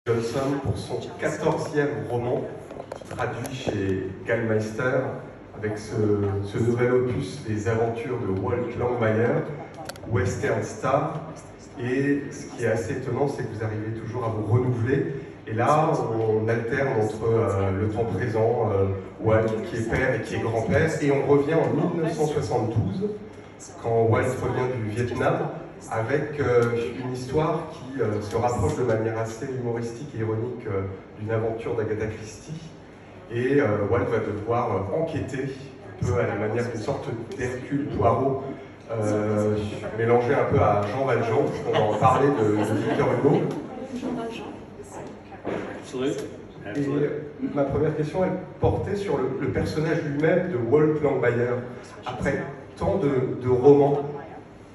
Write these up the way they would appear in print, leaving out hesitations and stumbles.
Johnson pour son 14e roman, traduit chez Gallmeister, avec ce nouvel opus, Les aventures de Walt Langmeier, Western Star. Et ce qui est assez étonnant, c'est que vous arrivez toujours à vous renouveler. Et là, on alterne entre le temps présent, Walt qui est père et qui est grand-père, et on revient en 1972, quand Walt revient du Vietnam, avec une histoire qui se rapproche de manière assez humoristique et ironique d'une aventure d'Agatha Christie. Et Walt va devoir enquêter, un peu à la manière d'une sorte d'Hercule Poirot, mélangé un peu à Jean Valjean, on va en parler de Victor Hugo. Et ma première question, elle portait sur le personnage lui-même de Walt Langmeier. Après tant de romans,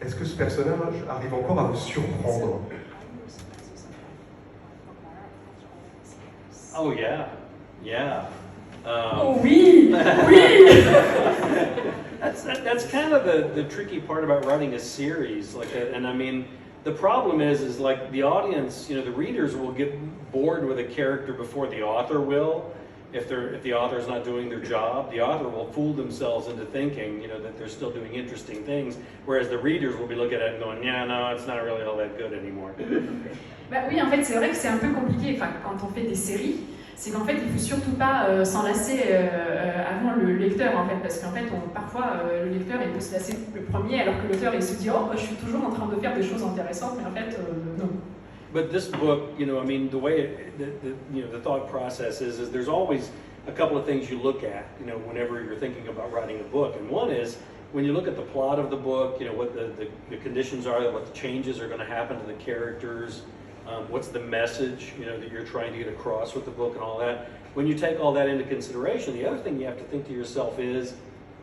est-ce que ce personnage arrive encore à vous surprendre? Oh yeah, yeah. Oh oui, oui. That's kind of the tricky part about writing a series like that. And I mean, the problem is like the audience, you know, the readers will get bored with a character before the author will. If the author's not doing their job, the author will fool themselves into thinking, you know, that they're still doing interesting things, whereas the readers will be looking at it and going, yeah, no, it's not really all that good anymore. Bah oui, en fait, c'est vrai que c'est un peu compliqué. Enfin, quand on fait des séries, c'est qu'en fait, il faut surtout pas s'enlacer avant le lecteur, en fait, parce qu'en fait, parfois, le lecteur, il peut se lasser le premier, alors que l'auteur, il se dit, oh, je suis toujours en train de faire des choses intéressantes, mais en fait, non. But this book, you know, I mean, the way the thought process is there's always a couple of things you look at, you know, whenever you're thinking about writing a book. And one is when you look at the plot of the book, you know, what the conditions are, what the changes are going to happen to the characters, what's the message, you know, that you're trying to get across with the book and all that. When you take all that into consideration, the other thing you have to think to yourself is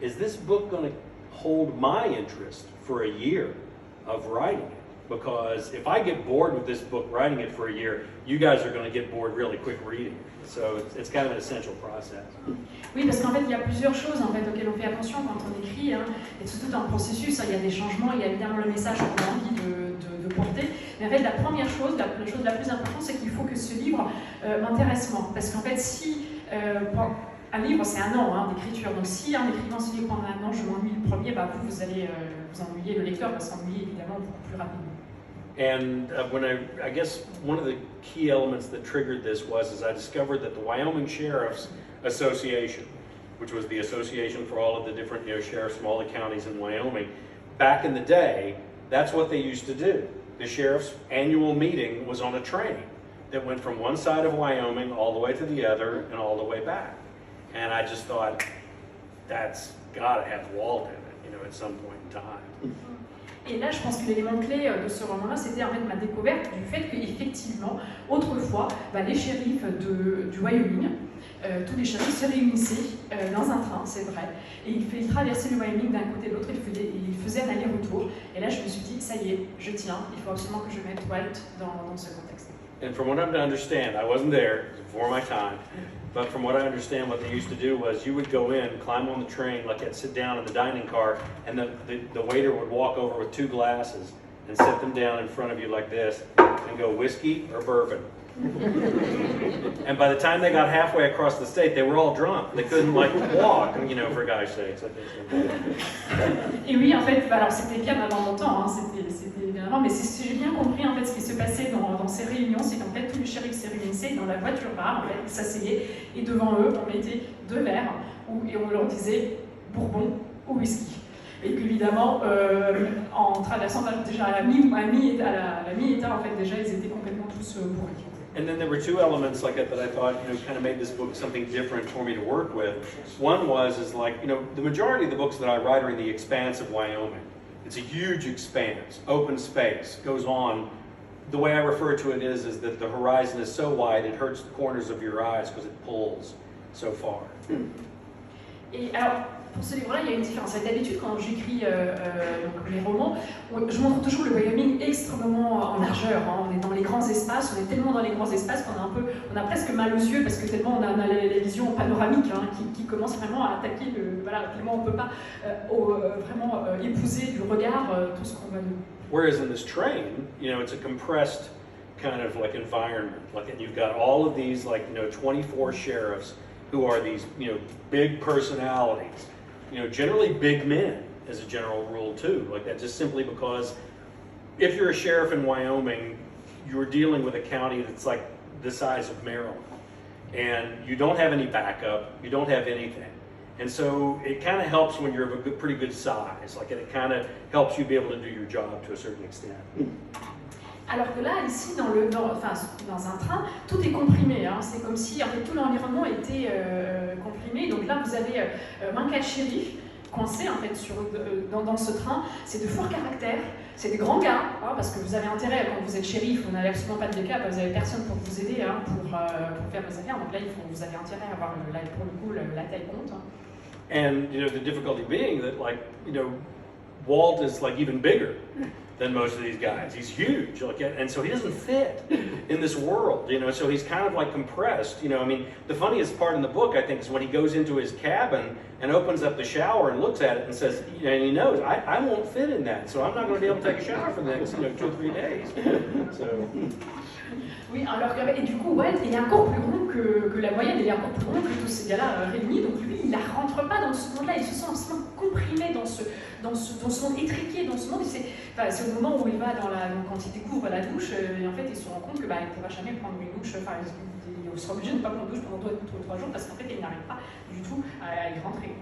this book going to hold my interest for a year of writing it? Because if I get bored with this book writing it for a year, you guys are going to get bored really quick reading it. So it's kind of an essential process. Oui, parce qu'en fait, il y a plusieurs choses en fait, auxquelles on fait attention quand on écrit. Hein. Et tout dans le processus, hein, il y a des changements, il y a évidemment le message qu'on a envie de porter. Mais en fait, la première chose, la chose la plus importante, c'est qu'il faut que ce livre m'intéresse moins. Parce qu'en fait, si un livre, c'est un an d'écriture. Donc si en écrivant ce livre pendant un an, je m'ennuie le premier, bah, vous allez vous ennuyer, le lecteur va s'ennuyer évidemment beaucoup plus rapidement. And when I guess one of the key elements that triggered this was I discovered that the Wyoming Sheriff's Association, which was the association for all of the different sheriffs from all the counties in Wyoming, back in the day, that's what they used to do. The sheriff's annual meeting was on a train that went from one side of Wyoming all the way to the other and all the way back. And I just thought, that's got to have Walt in it, you know, at some point in time. Et là, je pense que l'élément clé de ce roman-là, c'était en fait ma découverte du fait qu'effectivement, autrefois, les shérifs du Wyoming, tous les shérifs se réunissaient dans un train, c'est vrai, et ils traversaient le Wyoming d'un côté à l'autre, ils faisaient un aller-retour. Et là, je me suis dit, ça y est, je tiens, il faut absolument que je mette Walt dans ce contexte. And from what I'm to understand, I wasn't there, it was before my time, but from what I understand, what they used to do was you would go in, climb on the train, like that, sit down in the dining car, and the waiter would walk over with 2 glasses and set them down in front of you like this, and go whiskey or bourbon. And by the time they got halfway across the state, they were all drunk. They couldn't walk, you know, for God's sakes. Et oui, en fait, alors c'était bien avant mon temps, c'était bien avant, mais si j'ai bien compris en fait ce qui se passait dans ces réunions, c'est qu'en fait tous les shérifs se réunissaient dans la voiture bar, en fait, ils s'asseyaient et devant eux on mettait 2 verres et on leur disait bourbon ou whisky. Et qu'évidemment, en traversant déjà à la mi-état, en fait déjà ils étaient complètement tous bourrés. And then there were 2 elements like that I thought, you know, kind of made this book something different for me to work with. One is like, you know, the majority of the books that I write are in the expanse of Wyoming. It's a huge expanse, open space, goes on. The way I refer to it is that the horizon is so wide it hurts the corners of your eyes because it pulls so far. Et alors, pour ce livre-là, il y a une différence. D'habitude, quand j'écris les romans, je montre toujours le Wyoming extrêmement en largeur. Hein. On est dans les grands espaces, on est tellement dans les grands espaces qu'on a presque mal aux yeux parce que tellement on a la vision panoramique qui commence vraiment à attaquer tellement on ne peut pas vraiment épouser du regard tout ce qu'on va nous. Whereas in this train, you know, it's a compressed kind of like environment. Like, and you've got all of these, like, 24 sheriffs who are these, big personalities. Generally big men as a general rule too. Like that, just simply because if you're a sheriff in Wyoming, you're dealing with a county that's like the size of Maryland. And you don't have any backup, you don't have anything. And so it kind of helps when you're of a pretty good size. Like it kind of helps you be able to do your job to a certain extent. Alors que là, ici, dans un train, tout est comprimé. Hein. C'est comme si en fait, tout l'environnement était comprimé. Donc là, vous avez 24 shérifs coincés en fait, dans ce train. C'est de forts caractères, c'est des grands gars, hein, parce que vous avez intérêt, quand vous êtes shérif, vous n'avez absolument pas de backup, vous n'avez personne pour vous aider hein, pour faire vos affaires. Donc là, vous avez intérêt à avoir, pour le coup, la taille compte. Hein. And the difficulty being that, like, Walt is like even bigger than most of these guys. He's huge, like, and so he doesn't fit in this world, so he's kind of like compressed, I mean, the funniest part in the book, I think, is when he goes into his cabin and opens up the shower and looks at it and says, and he knows, I won't fit in that, so I'm not going to be able to take a shower for the next, 2 or 3 days. So. Oui, alors, et du coup, Walt, il est encore plus rond que la moyenne, il est encore plus rond que tous ces gars-là réunis, donc lui, il ne rentre pas dans ce monde-là, il se sent absolument comprimé dans ce monde étriqué, dans ce monde, c'est au moment où il va quand il découvre la douche, et en fait, il se rend compte qu'il ne pourra jamais prendre une douche, il sera obligé de ne pas prendre une douche pendant 2 ou 3 jours, parce qu'en fait, il n'arrive pas du tout à y rentrer.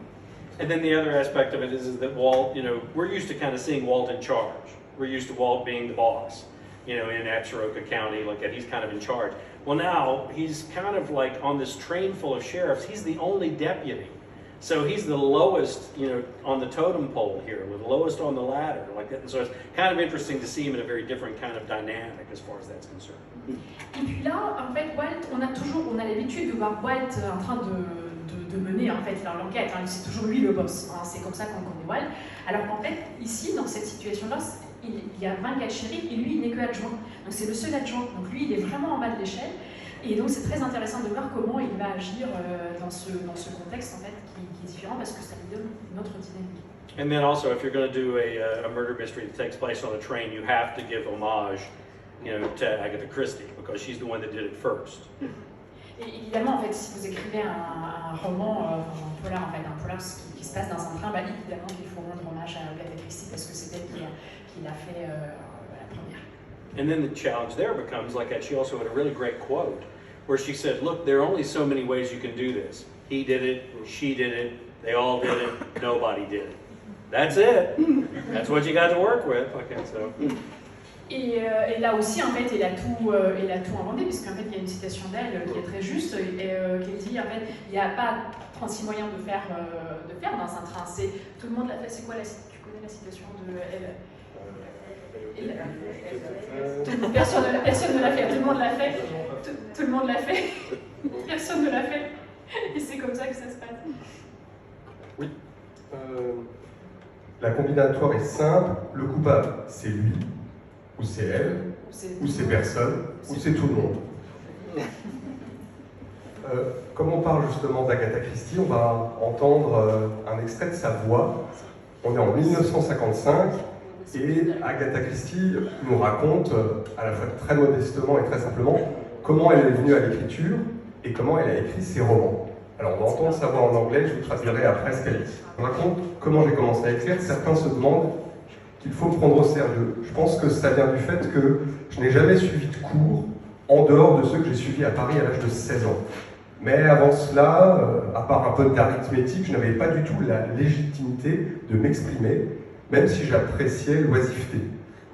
And then the other aspect of it is that Walt, we're used to kind of seeing Walt in charge. We're used to Walt being the boss. In Absaroka County, like that, he's kind of in charge. Well, now he's kind of like on this train full of sheriffs. He's the only deputy, so he's the lowest, on the totem pole here, the lowest on the ladder, like that. And so it's kind of interesting to see him in a very different kind of dynamic as far as that's concerned. Et puis là, en fait, Walt, on a l'habitude de voir Walt en train de mener en fait l'enquête. Hein. C'est toujours lui le boss. Hein. C'est comme ça qu'on connaît Walt. Alors qu'en fait, ici, dans cette situation-là, il y a 24 shérifs et lui, il n'est que adjoint. Donc c'est le seul adjoint. Donc lui, il est vraiment en bas de l'échelle. Et donc c'est très intéressant de voir comment il va agir dans ce contexte en fait, qui est différent parce que ça lui donne une autre dynamique. And then also, if you're going to do a murder mystery that takes place on a train, you have to give homage, to Agatha Christie because she's the one that did it first. Et évidemment, en fait, si vous écrivez un roman, un polar qui se passe dans un train, évidemment qu'il faut rendre hommage à Agatha Christie parce que c'est elle qui l'a fait la première. And then the challenge there becomes like that. She also had a really great quote where she said, "Look, there are only so many ways you can do this. He did it, she did it, they all did it, nobody did it. That's it. That's what you got to work with." Okay, so. Et là aussi, en fait, elle a tout inventé, puisqu'en fait, il y a une citation d'elle qui est très juste, qui dit, en fait, il n'y a pas 36 moyens de faire dans un train. C'est tout le monde l'a fait. C'est quoi tu connais la citation de elle? Personne ne l'a fait. Tout le monde l'a fait. Tout le monde l'a fait. Personne ne l'a fait. Et c'est comme ça que ça se passe. Oui. La combinatoire est simple. Le coupable, c'est lui. Ou c'est elle, ou c'est personne, ou c'est tout le monde. Comme on parle justement d'Agatha Christie, on va entendre un extrait de sa voix. On est en 1955 et Agatha Christie nous raconte, à la fois très modestement et très simplement, comment elle est venue à l'écriture et comment elle a écrit ses romans. Alors on va entendre sa voix en anglais, je vous traduirai après ce qu'elle dit. Elle raconte comment j'ai commencé à écrire. Certains se demandent qu'il faut me prendre au sérieux. Je pense que ça vient du fait que je n'ai jamais suivi de cours en dehors de ceux que j'ai suivis à Paris à l'âge de 16 ans. Mais avant cela, à part un peu d'arithmétique, je n'avais pas du tout la légitimité de m'exprimer, même si j'appréciais l'oisiveté.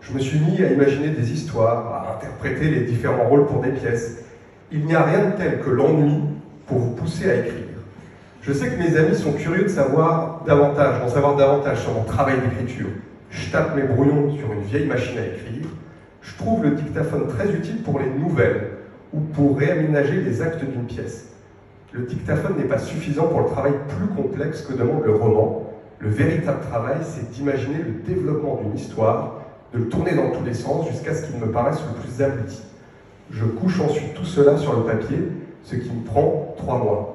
Je me suis mis à imaginer des histoires, à interpréter les différents rôles pour des pièces. Il n'y a rien de tel que l'ennui pour vous pousser à écrire. Je sais que mes amis sont curieux d'en savoir davantage sur mon travail d'écriture. Je tape mes brouillons sur une vieille machine à écrire. Je trouve le dictaphone très utile pour les nouvelles ou pour réaménager les actes d'une pièce. Le dictaphone n'est pas suffisant pour le travail plus complexe que demande le roman. Le véritable travail, c'est d'imaginer le développement d'une histoire, de le tourner dans tous les sens jusqu'à ce qu'il me paraisse le plus abouti. Je couche ensuite tout cela sur le papier, ce qui me prend 3 mois.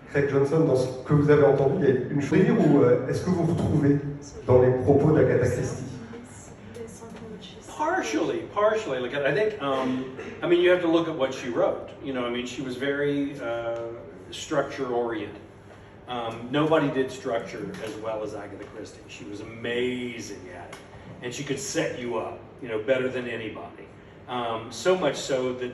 Craig Johnson, dans ce que vous avez entendu, il y a une chose ou est-ce que vous retrouvez dans les propos d'Agatha Christie? partially. Like I think, I mean, you have to look at what she wrote. You know, I mean, she was very structure oriented. Nobody did structure as well as Agatha Christie. She was amazing at it, and she could set you up, you know, better than anybody. So much so that,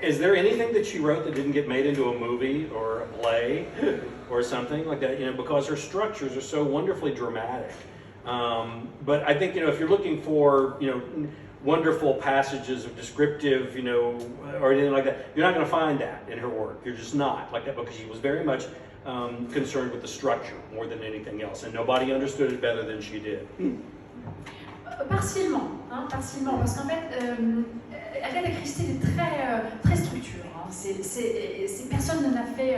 is there anything that she wrote that didn't get made into a movie or a play or something like that? You know, because her structures are so wonderfully dramatic. But I think, you know, if you're looking for, you know, wonderful passages of descriptive, you know, or anything like that, you're not going to find that in her work. You're just not like that, because she was very much concerned with the structure more than anything else, and nobody understood it better than she did. Partiellement, hein, partiellement, parce qu'en fait, Agatha Christie est très structure. Hein. Personne n'a fait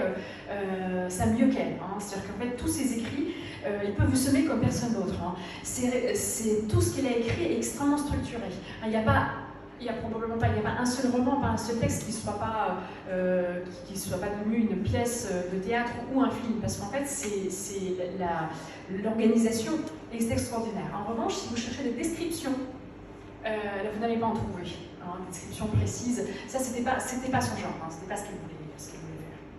ça mieux qu'elle. Hein. C'est-à-dire qu'en fait, tous ses écrits, ils peuvent vous semer comme personne d'autre. Hein. Tout ce qu'elle a écrit est extrêmement structuré. Il n'y a pas un seul roman, pas un seul texte qui ne soit pas devenu une pièce de théâtre ou un film, parce qu'en fait, l'organisation est extraordinaire. En revanche, si vous cherchez des descriptions, vous n'allez pas en trouver, hein, des descriptions précises. Ça, c'était pas son genre, hein, c'était pas ce qu'elle voulait faire.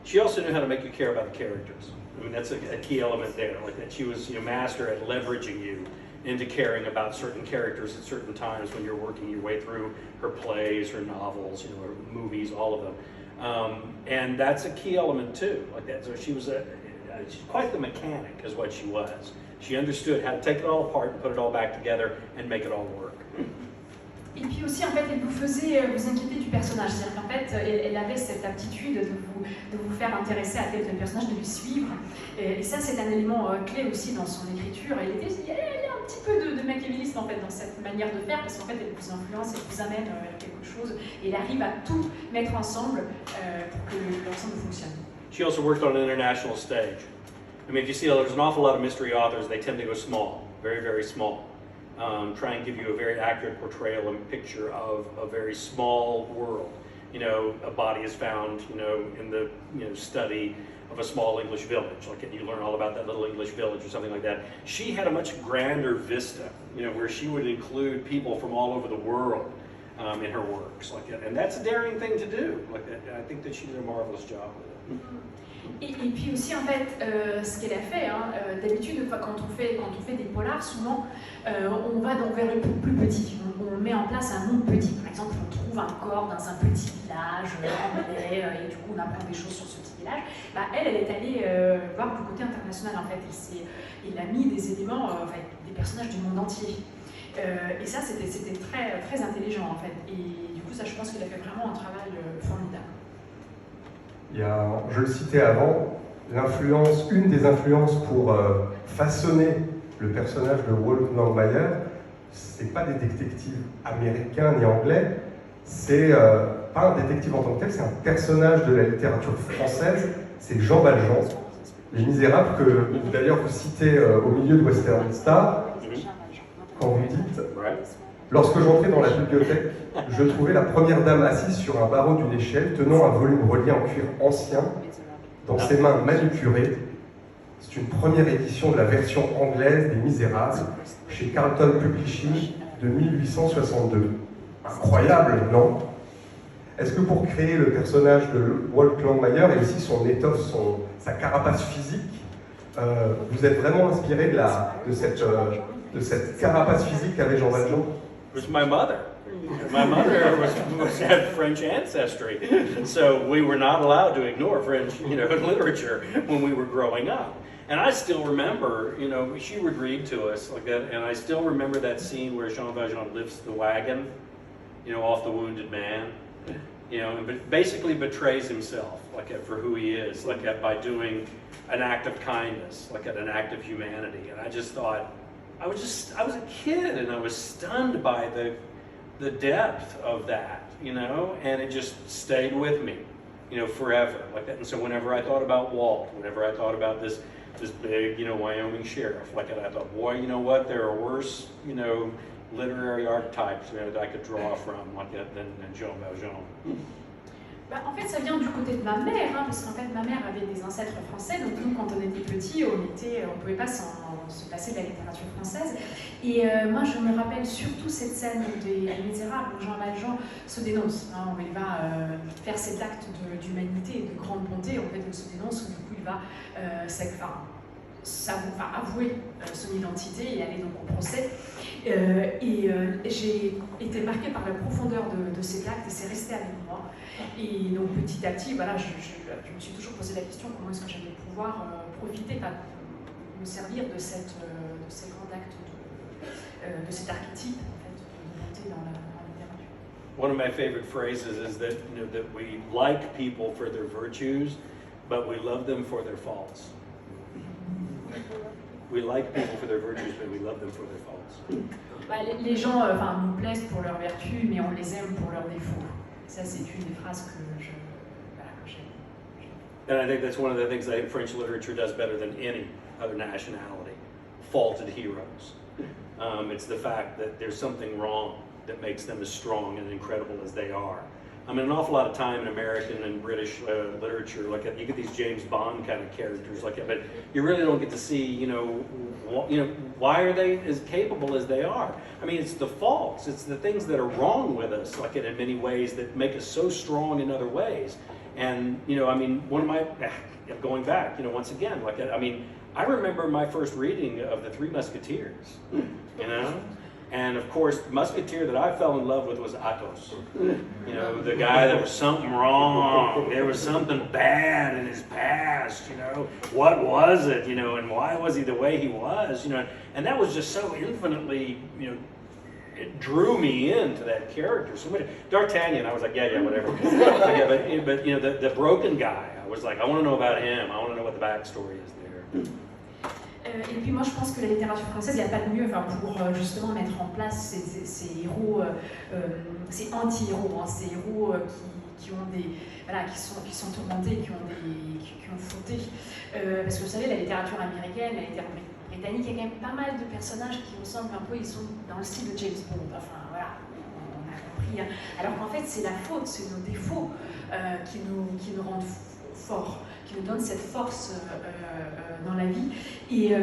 She also knew how to make you care about the characters. I mean, that's a key element there. Like that, she was, you know, master at leveraging you into caring about certain characters at certain times when you're working your way through her plays, her novels, you know, her movies, all of them. And that's a key element too. Like that, so she was she's quite the mechanic, is what she was. She understood how to take it all apart and put it all back together and make it all work. Et puis aussi, en fait, elle vous faisait vous inquiéter du personnage. C'est-à-dire qu'en fait, elle avait cette aptitude de vous faire intéresser à tel personnage, de lui suivre. Et ça, c'est un élément clé aussi dans son écriture. Il y a un petit peu de machiavélisme, en fait, dans cette manière de faire, parce qu'en fait, elle vous influence, elle vous amène quelque chose, et elle arrive à tout mettre ensemble pour que l'ensemble fonctionne. She also worked on an international stage. I mean, if you see, there's an awful lot of mystery authors, they tend to go small, very, very small. Try and give you a very accurate portrayal and picture of a very small world. You know, a body is found, you know, in the, you know, study of a small English village. Like, and you learn all about that little English village or something like that. She had a much grander vista, you know, where she would include people from all over the world in her works. Like, and that's a daring thing to do. Like, I think that she did a marvelous job with it. Et puis aussi, en fait, ce qu'elle a fait, hein, d'habitude, quand on fait des polars, souvent, on va vers le plus petit. On met en place un monde petit. Par exemple, on trouve un corps dans un petit village anglais, et du coup, on apprend des choses sur ce petit village. Bah, elle est allée voir du côté international, en fait. Elle a mis des éléments, des personnages du monde entier. Et ça, c'était très, très intelligent, en fait. Et du coup, ça, je pense qu'elle a fait vraiment un travail formidable. Il y a, je le citais avant, une des influences pour façonner le personnage de Wolfgang Mayer, c'est pas des détectives américains ni anglais, c'est pas un détective en tant que tel, c'est un personnage de la littérature française, c'est Jean Valjean, Les Misérables, que d'ailleurs vous citez au milieu de Western Star, quand vous dites « Lorsque j'entrais dans la bibliothèque, je trouvais la première dame assise sur un barreau d'une échelle, tenant un volume relié en cuir ancien, dans ses mains manucurées. C'est une première édition de la version anglaise des Misérables, chez Carlton Publishing de 1862. Incroyable, non? Est-ce que pour créer le personnage de Wolfgang Mayer et aussi son étoffe, sa carapace physique, vous êtes vraiment inspiré de cette carapace physique qu'avait Jean Valjean? It was my mother. My mother had French ancestry, so we were not allowed to ignore French, you know, literature when we were growing up. And I still remember, you know, she would read to us like that, and I still remember that scene where Jean Valjean lifts the wagon, you know, off the wounded man, you know, and basically betrays himself, like for who he is, like by doing an act of kindness, like an act of humanity. And I just thought, I was a kid, and I was stunned by the depth of that, you know, and it just stayed with me, you know, forever, like that. And so whenever I thought about Walt, whenever I thought about this big, you know, Wyoming sheriff, like that, I thought, boy, you know what, there are worse, you know, literary archetypes, you know, that I could draw from, like that, than Jean Valjean. En En fait, ça vient du côté de ma mère, hein, parce qu'en fait, ma mère avait des ancêtres français, donc nous, quand on était petits, on ne pouvait pas se passer de la littérature française. Et moi, je me rappelle surtout cette scène des Misérables, où Jean Valjean se dénonce, hein, où il va faire cet acte d'humanité et de grande bonté, en fait, il se dénonce, où du coup, il va avouer son identité et aller donc au procès. J'ai été marquée par la profondeur de cet acte et c'est resté avec moi. Et donc petit à petit, voilà, je me suis toujours posé la question comment est-ce que j'allais pouvoir profiter, me servir de cet grand acte, de cet archétype en fait, de bonté dans la littérature. One of my favorite phrases is that, that we like people for their virtues, but we love them for their faults. We like people for their virtues, but we love them for their faults. Bah, les gens nous plaisent pour leurs vertus, mais on les aime pour leurs défauts. Ça, c'est une des phrases que j'aime. And I think that's one of the things I think French literature does better than any other nationality. Faulted heroes. It's the fact that there's something wrong that makes them as strong and incredible as they are. I mean, an awful lot of time in American and British literature, like you get these James Bond kind of characters like that, but you really don't get to see, why are they as capable as they are? I mean, it's the faults, it's the things that are wrong with us, like in many ways, that make us so strong in other ways. And, one of my, going back, once again, I remember my first reading of The Three Musketeers, And of course, the musketeer that I fell in love with was Athos. The guy that was something wrong. There was something bad in his past, What was it, and why was he the way he was, And that was just so infinitely, it drew me into that character. So D'Artagnan, I was like, yeah, whatever. but the broken guy, I was like, I want to know about him. I want to know what the backstory is there. Et puis moi je pense que la littérature française, il n'y a pas de mieux pour justement mettre en place ces héros, ces anti-héros, hein, ces héros qui ont qui sont tourmentés, qui ont fauté. Parce que vous savez, la littérature américaine, la littérature britannique, il y a quand même pas mal de personnages qui ressemblent un peu, ils sont dans le style de James Bond. Enfin voilà, on a compris. Hein. Alors qu'en fait, c'est la faute, c'est nos défauts qui nous rendent forts, qui nous donnent cette force dans la vie. Et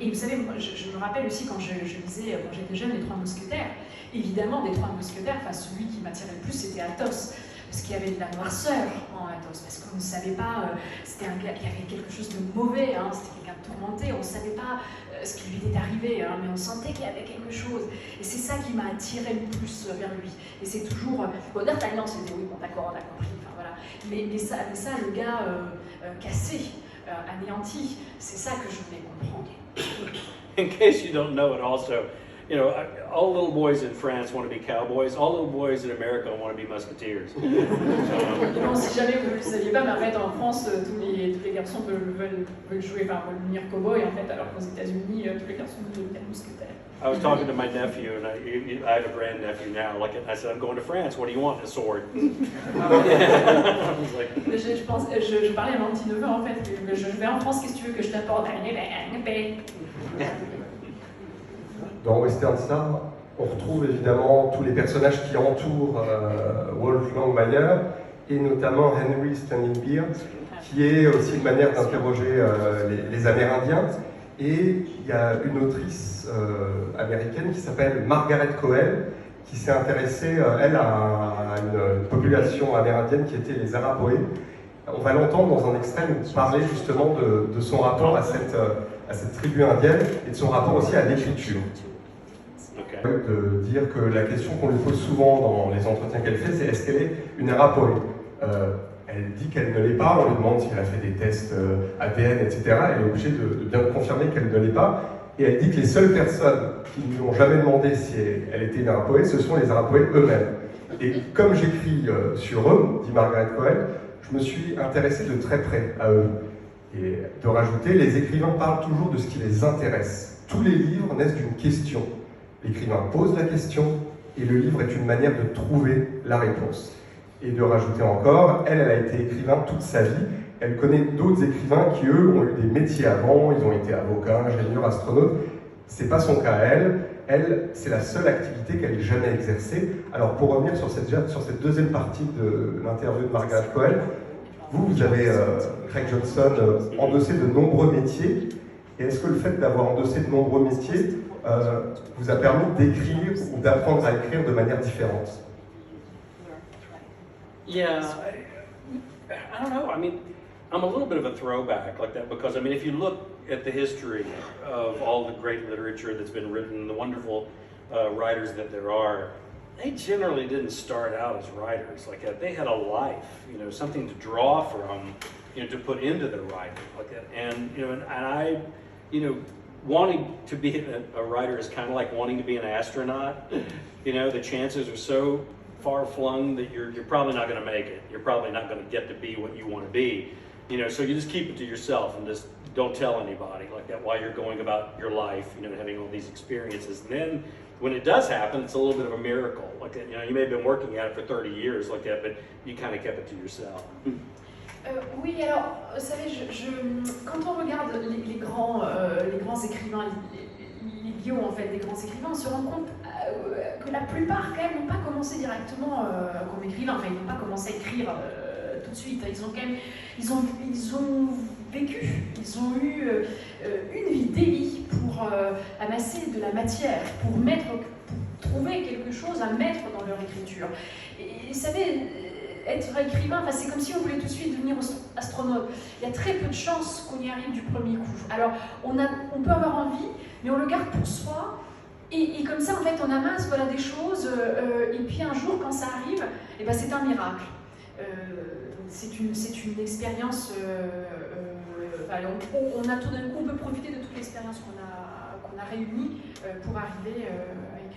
vous savez, moi, je me rappelle aussi quand je lisais, quand j'étais jeune, Les Trois Mousquetaires. Évidemment, des Trois Mousquetaires, celui qui m'attirait le plus, c'était Athos. Parce qu'il y avait de la noirceur en Athos, parce qu'on ne savait pas, c'était un gars qui avait quelque chose de mauvais, hein, c'était quelqu'un de tourmenté, on ne savait pas ce qui lui était arrivé, hein, mais on sentait qu'il y avait quelque chose. Et c'est ça qui m'a attiré le plus vers lui. Et c'est toujours... D'Artagnan, c'était oui, bon d'accord, on a compris, enfin voilà. Mais ça, le gars cassé, anéanti, c'est ça que je voulais comprendre. In case you don't know it also, all little boys in France want to be cowboys. All little boys in America want to be musketeers. Non, si jamais vous ne le saviez pas, mais en fait, en France, tous les garçons veulent jouer, veulent devenir cow-boy, en fait, alors qu'aux États-Unis, tous les garçons veulent devenir mousquetaires. I was talking to my nephew, and I have a grandnephew now. I said, I'm going to France. What do you want? A sword. Je parlais à mon petit neveu, en fait, je vais en France, qu'est-ce que tu veux que je t'apporte? Une paix. Dans Western Star, on retrouve évidemment tous les personnages qui entourent Wolfgang Mayer, et notamment Henry Standing Beer, qui est aussi une manière d'interroger les Amérindiens. Et il y a une autrice américaine qui s'appelle Margaret Cohen, qui s'est intéressée, elle, à une population amérindienne qui était les Arapahoe. On va l'entendre dans un extrait nous parler justement de son rapport à cette tribu indienne et de son rapport aussi à l'écriture. Okay. De dire que la question qu'on lui pose souvent dans les entretiens qu'elle fait, c'est est-ce qu'elle est une Arapahoe? Elle dit qu'elle ne l'est pas, on lui demande si elle a fait des tests ADN, etc. Elle est obligée de bien confirmer qu'elle ne l'est pas. Et elle dit que les seules personnes qui ne lui ont jamais demandé si elle était une Arapahoe, ce sont les Arapahoe eux-mêmes. Et comme j'écris sur eux, dit Margaret Cohen, je me suis intéressé de très près à eux. Et de rajouter, les écrivains parlent toujours de ce qui les intéresse. Tous les livres naissent d'une question. L'écrivain pose la question et le livre est une manière de trouver la réponse. Et de rajouter encore, elle a été écrivain toute sa vie. Elle connaît d'autres écrivains qui, eux, ont eu des métiers avant. Ils ont été avocats, ingénieurs, astronautes. C'est pas son cas à elle. elle, c'est la seule activité qu'elle ait jamais exercée. Alors pour revenir sur cette deuxième partie de l'interview de Margaret Cohen, vous avez, Craig Johnson, endossé de nombreux métiers. Et est-ce que le fait d'avoir endossé de nombreux métiers vous a permis d'écrire ou d'apprendre à écrire de manière différente? Yeah, I don't know. I mean, I'm a little bit of a throwback like that because, I mean, if you look at the history of all the great literature that's been written, the wonderful writers that there are, they generally didn't start out as writers like that. They had a life, you know, something to draw from, you know, to put into their writing like that. And, you know, and I, you know, wanting to be a writer is kind of like wanting to be an astronaut. You know, the chances are so far flung that you're probably not going to make it. You're probably not going to get to be what you want to be. You know, so you just keep it to yourself and just don't tell anybody like that while you're going about your life, you know, having all these experiences. And then when it does happen, it's a little bit of a miracle. Like, you know, you may have been working at it for 30 years like that, but you kind of kept it to yourself. Oui, alors, vous savez, quand on regarde les grands écrivains, les bios en fait des grands écrivains, on se rend compte que la plupart quand même n'ont pas commencé directement comme écrivain. Enfin, ils n'ont pas commencé à écrire tout de suite. Ils ont quand même, ils ont vécu, ils ont eu une vie, des vies pour amasser de la matière, pour trouver quelque chose à mettre dans leur écriture. Et vous savez, être écrivain, enfin, c'est comme si on voulait tout de suite devenir astronaute. Il y a très peu de chances qu'on y arrive du premier coup. Alors, on peut avoir envie, mais on le garde pour soi. Et comme ça, en fait, on amasse voilà, des choses. Et puis un jour, quand ça arrive, eh ben, c'est un miracle. C'est une expérience. Alors, on a tout d'un coup, on peut profiter de toute l'expérience qu'on a réunie pour arriver à écrire.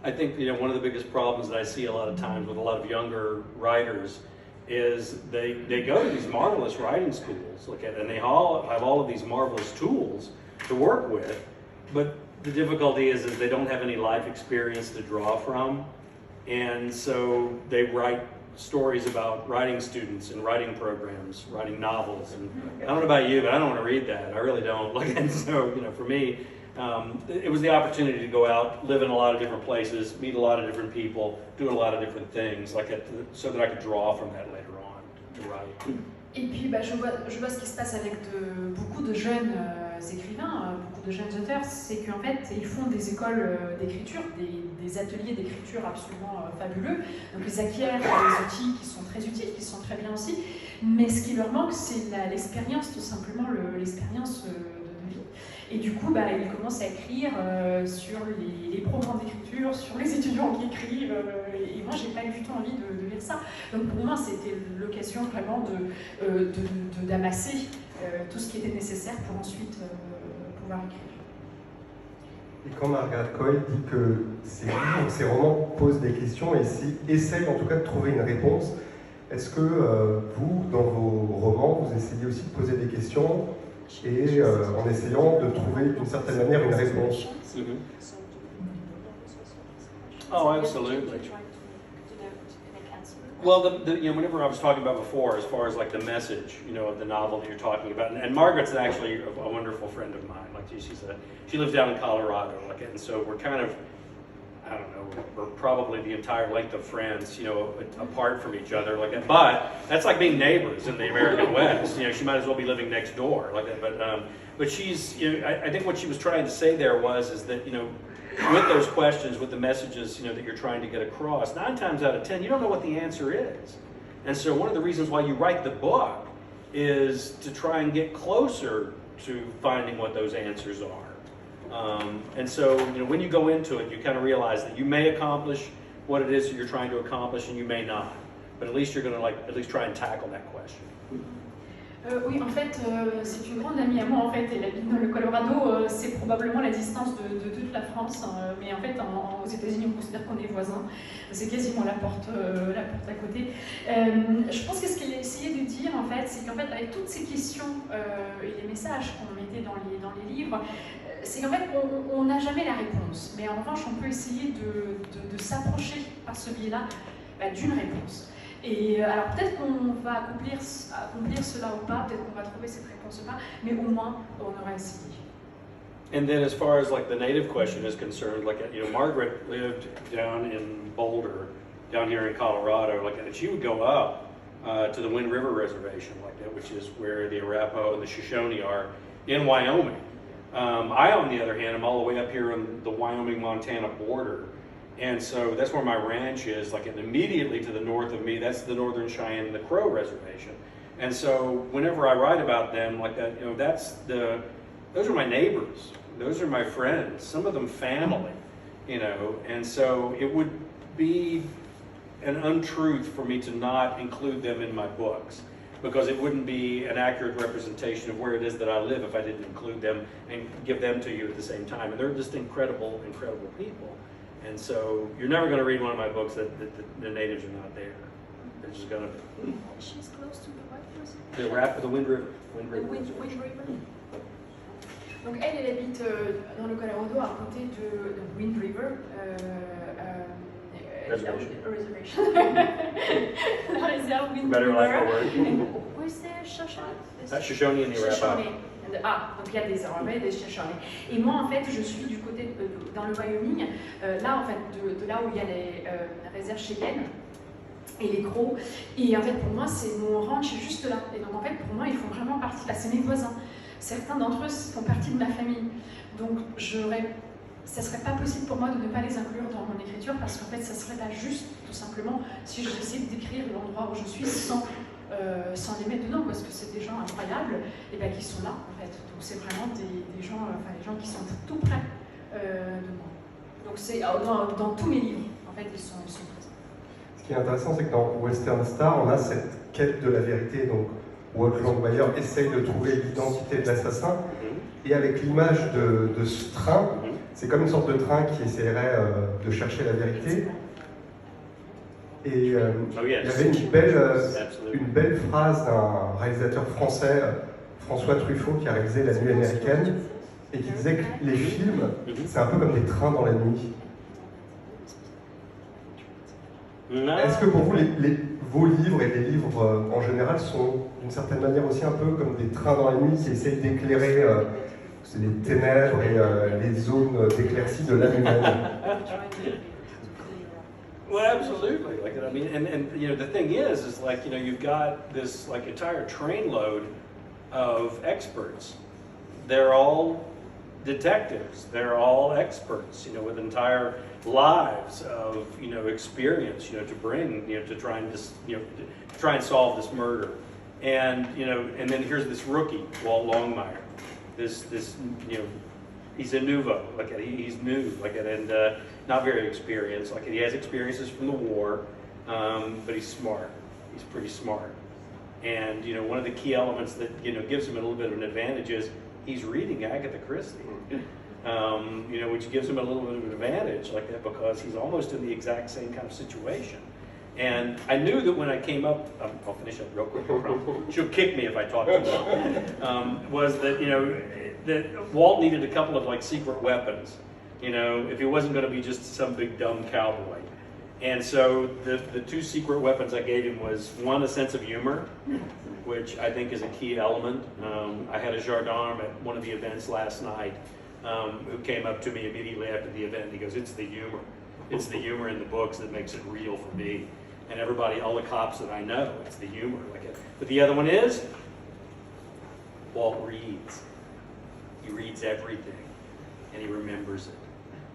I think, you know, one of the biggest problems that I see a lot of times with a lot of younger writers is they go to these marvelous writing schools, and they all have all of these marvelous tools to work with, but the difficulty is they don't have any life experience to draw from, and so they write stories about writing students and writing programs, writing novels, and I don't know about you, but I don't want to read that. I really don't. And so, you know, for me, it was the opportunity to go out, live in a lot of different places, meet a lot of different people, do a lot of different things, so that I could draw from that later on to write. Et puis, bah, je vois ce qui se passe avec beaucoup de jeunes écrivains, beaucoup de jeunes auteurs, c'est qu'en fait, ils font des écoles d'écriture, des ateliers d'écriture absolument fabuleux. Donc, ils acquièrent des outils qui sont très utiles, qui sont très bien aussi. Mais ce qui leur manque, c'est l'expérience, tout simplement, l'expérience de vie. Et du coup, bah, ils commencent à écrire sur les programmes d'écriture, sur les étudiants qui écrivent. Et moi, j'ai pas eu du tout envie de lire ça. Donc pour moi, c'était l'occasion vraiment d'amasser tout ce qui était nécessaire pour ensuite pouvoir écrire. Et quand Margaret Cohen dit que ses romans posent des questions et essayent en tout cas de trouver une réponse, est-ce que vous, dans vos romans, vous essayez aussi de poser des questions et en essayant de trouver d'une certaine manière une réponse? Oh, absolutely. Well, you know, whenever I was talking about before, as far as like the message, you know, of the novel that you're talking about, and Margaret's actually a wonderful friend of mine. Like she lives down in Colorado, like, and so we're kind of, I don't know, we're probably the entire length of France, you know, apart from each other, like that. But that's like being neighbors in the American West. You know, she might as well be living next door, like that. But she's, you know, I think what she was trying to say there is that, you know, with those questions, with the messages, you know, that you're trying to get across, 9 times out of 10, you don't know what the answer is. And so one of the reasons why you write the book is to try and get closer to finding what those answers are. And so, you know, when you go into it, you kind of realize that you may accomplish what it is that you're trying to accomplish, and you may not. But at least you're going to at least try and tackle that question. Oui, en fait, c'est une grande amie à moi, en fait, elle habite dans le Colorado, c'est probablement la distance de toute la France, mais en fait, aux États-Unis, on considère qu'on est voisins, c'est quasiment la porte à côté. Je pense que ce qu'elle a essayé de dire, en fait, c'est qu'en fait, avec toutes ces questions et les messages qu'on mettait dans les livres, c'est qu'en fait, on n'a jamais la réponse, mais en revanche, on peut essayer de s'approcher par ce biais-là d'une réponse. Et alors peut-être qu'on va accomplir cela ou pas, peut-être qu'on va trouver cette réponse ou pas, mais au moins on aura essayé. And then as far as like the native question is concerned, like, you know, Margaret lived down in Boulder, down here in Colorado, like, and she would go up to the Wind River Reservation, like that, which is where the Arapaho and the Shoshone are in Wyoming. I, on the other hand, am all the way up here on the Wyoming-Montana border. And so that's where my ranch is, like, and immediately to the north of me, that's the Northern Cheyenne and the Crow Reservation. And so whenever I write about them like that, you know, those are my neighbors. Those are my friends, some of them family, you know. And so it would be an untruth for me to not include them in my books, because it wouldn't be an accurate representation of where it is that I live if I didn't include them and give them to you at the same time. And they're just incredible, incredible people. And so you're never going to read one of my books that the natives are not there. They're just going to... She's close to the what was it? The Wind River. Wind River. Donc elle habite dans le Colorado à côté de Wind River. Reservation. La réserve Wind Better River. like the word. Where's the Shoshone? That's Shoshone and the Arapaho. Shoshone. Ah, donc il y a des Arapaho et des Shoshone. Et moi, en fait, je suis du côté, dans le Wyoming, là, en fait, de là où il y a les réserves Cheyenne et les Crocs. Et en fait, pour moi, c'est mon ranch est juste là. Et donc, en fait, pour moi, ils font vraiment partie, là, c'est mes voisins. Certains d'entre eux font partie de ma famille. Donc, ça serait pas possible pour moi de ne pas les inclure dans mon écriture, parce qu'en fait, ça serait pas juste, tout simplement, si j'essayais de décrire l'endroit où je suis sans les mettre dedans, parce que c'est des gens incroyables et ben, qui sont là, en fait. Donc, c'est vraiment des gens, les gens qui sont tout près de moi. Donc, c'est dans tous mes livres, en fait, ils sont présents. Ce qui est intéressant, c'est que dans Western Star, on a cette quête de la vérité. Donc, Walt Langmeyer essaye de trouver l'identité de l'assassin, et avec l'image de ce train, c'est comme une sorte de train qui essaierait de chercher la vérité. Et il y avait une belle phrase d'un réalisateur français, François Truffaut, qui a réalisé La Nuit américaine, et qui disait que les films, c'est un peu comme des trains dans la nuit. Est-ce que pour vous, vos livres et les livres en général sont d'une certaine manière aussi un peu comme des trains dans la nuit qui essayent d'éclairer les ténèbres et les zones d'éclaircie de l'âme humaine? Well, absolutely. Like, I mean, and you know, the thing is like, you know, you've got this like entire trainload of experts. They're all detectives. They're all experts, you know, with entire lives of, you know, experience, you know, to bring, you know, to try and just, you know, to try and solve this murder. And, you know, and then here's this rookie, Walt Longmire. This, you know, he's a nouveau, like he's new, like, and not very experienced. Like, he has experiences from the war, but he's smart. He's pretty smart. And, you know, one of the key elements that, you know, gives him a little bit of an advantage is he's reading Agatha Christie. You know, which gives him a little bit of an advantage like that, because he's almost in the exact same kind of situation. And I knew that when I came up, I'll finish up real quick, she'll kick me if I talk too long, was that, you know, that Walt needed a couple of like secret weapons, you know, if he wasn't going to be just some big dumb cowboy. And so the two secret weapons I gave him was, one, a sense of humor, which I think is a key element. I had a gendarme at one of the events last night who came up to me immediately after the event. He goes, "It's the humor. It's the humor in the books that makes it real for me. And everybody, all the cops that I know, it's the humor." Like it. But the other one is, Walt reads. He reads everything, and he remembers it.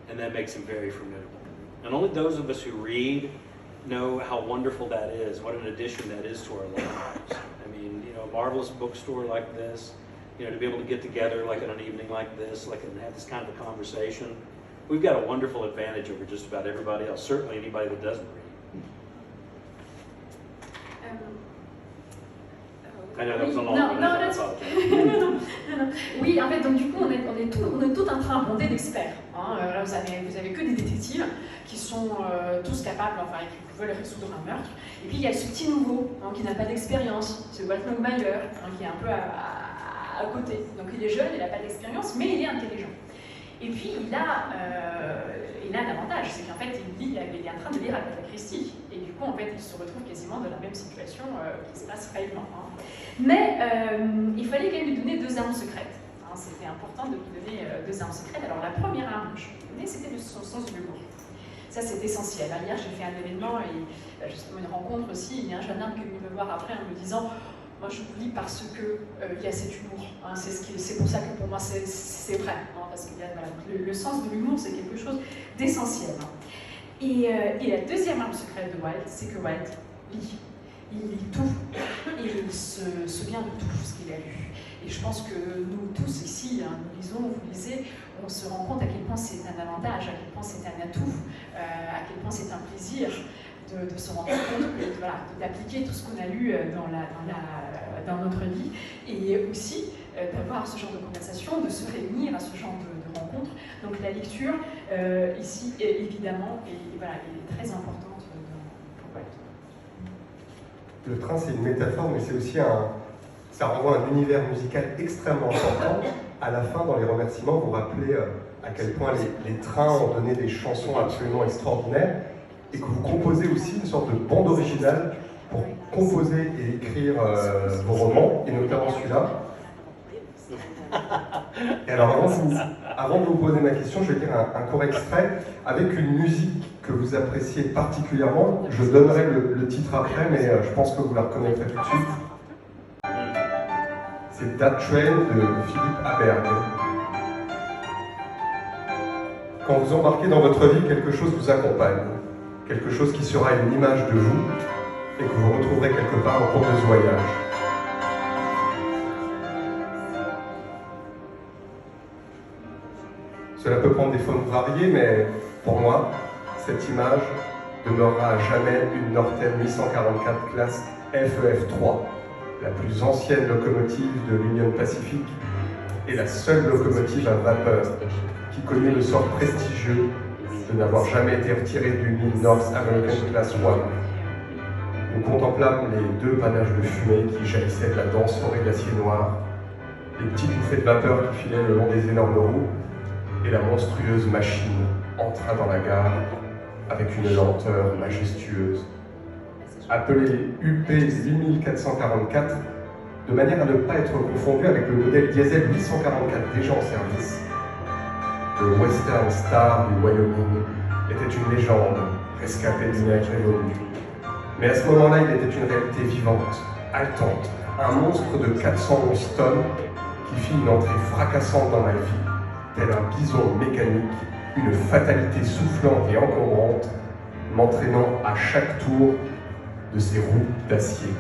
And that makes him very formidable. And only those of us who read know how wonderful that is, what an addition that is to our lives. I mean, you know, a marvelous bookstore like this, you know, to be able to get together like on an evening like this, like and have this kind of a conversation, we've got a wonderful advantage over just about everybody else, certainly anybody that doesn't read. I know that was a long one. Non. Oui, en fait, donc du coup, on est tout un train bondé d'experts. Hein. Là, vous avez que des détectives qui sont tous capables, enfin, qui veulent résoudre un meurtre. Et puis il y a ce petit nouveau, hein, qui n'a pas d'expérience, c'est Walt Langmeyer, hein, qui est un peu à côté. Donc il est jeune, il n'a pas d'expérience, mais il est intelligent. Et puis il a un avantage, c'est qu'en fait il est en train de lire Agatha Christie, et du coup en fait il se retrouve quasiment dans la même situation qui se passe réellement. Hein. Mais il fallait quand même lui donner deux armes secrètes. Hein. c'était important de lui donner deux armes secrètes. Alors la première arme que je lui ai donnée, c'était son sens de l'humour. Ça, c'est essentiel. Hier, j'ai fait un événement et justement une rencontre aussi. Il y a un jeune homme qui est venu me voir après en me disant « Moi, je vous lis parce que il y a cet humour. Hein, c'est pour ça que pour moi, c'est vrai. Hein, parce que voilà, le sens de l'humour, c'est quelque chose d'essentiel. Hein. Et la deuxième arme secrète de Walt, c'est que Walt lit. Il lit tout et il se souvient de tout ce qu'il a lu. Et je pense que nous tous ici, hein, nous lisons, vous lisez, on se rend compte à quel point c'est un avantage, à quel point c'est un atout, à quel point c'est un plaisir de se rendre compte, voilà, d'appliquer tout ce qu'on a lu dans notre vie, et aussi d'avoir ce genre de conversation, de se réunir à ce genre de rencontres. Donc la lecture, ici, évidemment, voilà, est très importante pour Walt. Le train, c'est une métaphore, mais c'est aussi ça renvoie à un univers musical extrêmement important. À la fin, dans les remerciements, vous rappelez à quel point les trains ont donné des chansons absolument extraordinaires et que vous composez aussi une sorte de bande originale pour composer et écrire vos romans, et notamment celui-là. Et alors, avant de vous poser ma question, je vais dire un court extrait avec une musique que vous appréciez particulièrement. Je donnerai le titre après, mais je pense que vous la reconnaîtrez tout de suite. C'est That Train de Philippe Aberg. Quand vous embarquez dans votre vie, quelque chose vous accompagne, quelque chose qui sera une image de vous et que vous retrouverez quelque part au cours de ce voyage. Cela peut prendre des formes variées, mais pour moi, cette image demeurera à jamais une Northern 844 classe FEF3, la plus ancienne locomotive de l'Union Pacifique et la seule locomotive à vapeur qui connut le sort prestigieux de n'avoir jamais été retirée d'une ligne North American Class 1. Nous contemplâmes les deux panaches de fumée qui jaillissaient de la dense forêt d'acier noir, les petits bouffées de vapeur qui filaient le long des énormes roues, et la monstrueuse machine entra dans la gare avec une lenteur majestueuse. Appelé UP 8444, de manière à ne pas être confondu avec le modèle diesel 844 déjà en service. Le Western Star du Wyoming était une légende, rescapée du nègre évolué. Mais à ce moment-là, il était une réalité vivante, haletante, un monstre de 411 tonnes qui fit une entrée fracassante dans ma vie, tel un bison mécanique, une fatalité soufflante et encombrante, m'entraînant à chaque tour de ses roues d'acier.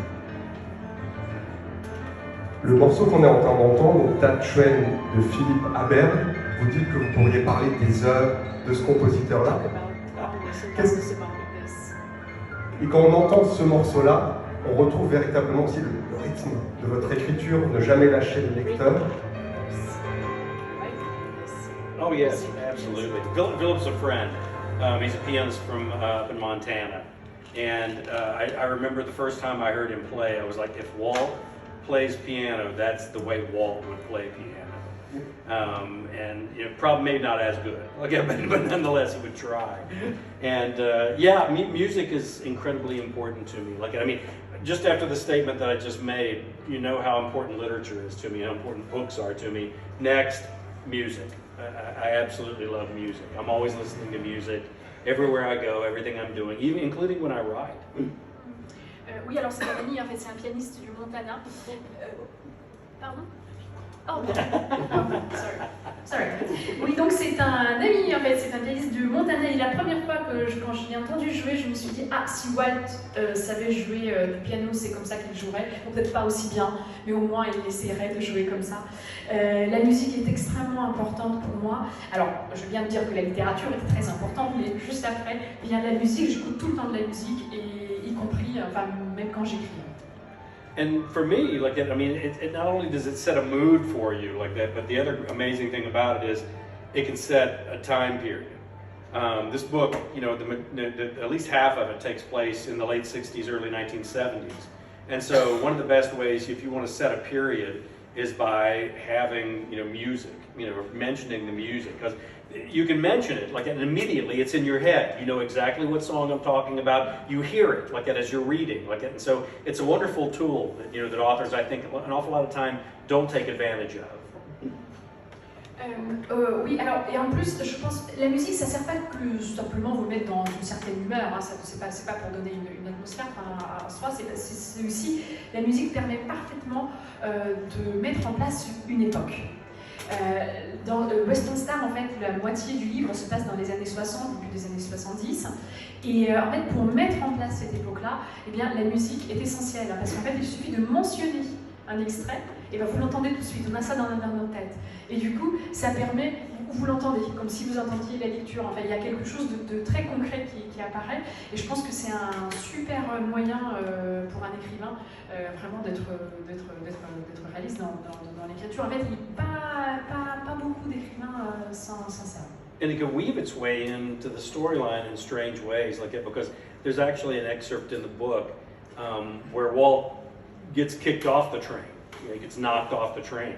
Le morceau qu'on est en train d'entendre, That Train de Philippe Aberg, vous dites que vous pourriez parler des œuvres de ce compositeur-là. Et quand on entend ce morceau-là, on retrouve véritablement aussi le rythme de votre écriture, ne jamais lâcher le lecteur. Oh yes, absolutely. Philip's a friend. He's a pianist from up in Montana. And I remember the first time I heard him play, I was like, if Walt plays piano, that's the way Walt would play piano. And you know, probably maybe not as good, okay, but nonetheless, he would try. And yeah, music is incredibly important to me. Like, I mean, just after the statement that I just made, you know how important literature is to me, how important books are to me. Next, music. I absolutely love music. I'm always listening to music everywhere I go, everything I'm doing, even including when I write. Oui, alors c'est un ami, en fait, c'est un pianiste du Montana. Pardon? Oh, sorry. Oui, donc c'est un ami, en fait, c'est un pianiste du Montana. Et la première fois quand je l'ai entendu jouer, je me suis dit, ah, si Walt savait jouer du piano, c'est comme ça qu'il jouerait. Bon, peut-être pas aussi bien, mais au moins il essaierait de jouer comme ça. La musique est extrêmement importante pour moi. Alors, je viens de dire que la littérature est très importante, mais juste après vient la musique. J'écoute tout le temps de la musique, et y compris, enfin, même quand j'écris. And for me, like, I mean, it not only does it set a mood for you like that, but the other amazing thing about it is it can set a time period. This book, you know, at least half of it takes place in the late 60s, early 1970s. And so one of the best ways, if you want to set a period, is by having, you know, music, you know, mentioning the music. Because you can mention it, like, and immediately it's in your head. You know exactly what song I'm talking about. You hear it, like, as you're reading, like, and so it's a wonderful tool that, you know, that authors, I think, an awful lot of time don't take advantage of. Oui, alors, et en plus, je pense, la musique, ça ne sert pas que simplement vous mettre dans une certaine humeur, hein, c'est pas pour donner une atmosphère à soi, c'est aussi, la musique permet parfaitement de mettre en place une époque. Dans Western Star, en fait, la moitié du livre se passe dans les années 60, début des années 70, et en fait, pour mettre en place cette époque-là, eh bien, la musique est essentielle, hein, parce qu'en fait, il suffit de mentionner un extrait, et ben vous l'entendez tout de suite, on a ça dans notre tête. Et du coup, ça permet, vous l'entendez, comme si vous entendiez la lecture. Enfin, il y a quelque chose de très concret qui apparaît, et je pense que c'est un super moyen pour un écrivain vraiment d'être réaliste dans l'écriture. En fait, il n'y a pas beaucoup d'écrivains sans ça. And it can weave its way into the storyline in strange ways, like it, because there's actually an excerpt in the book where Walt gets kicked off the train. You know, he gets knocked off the train.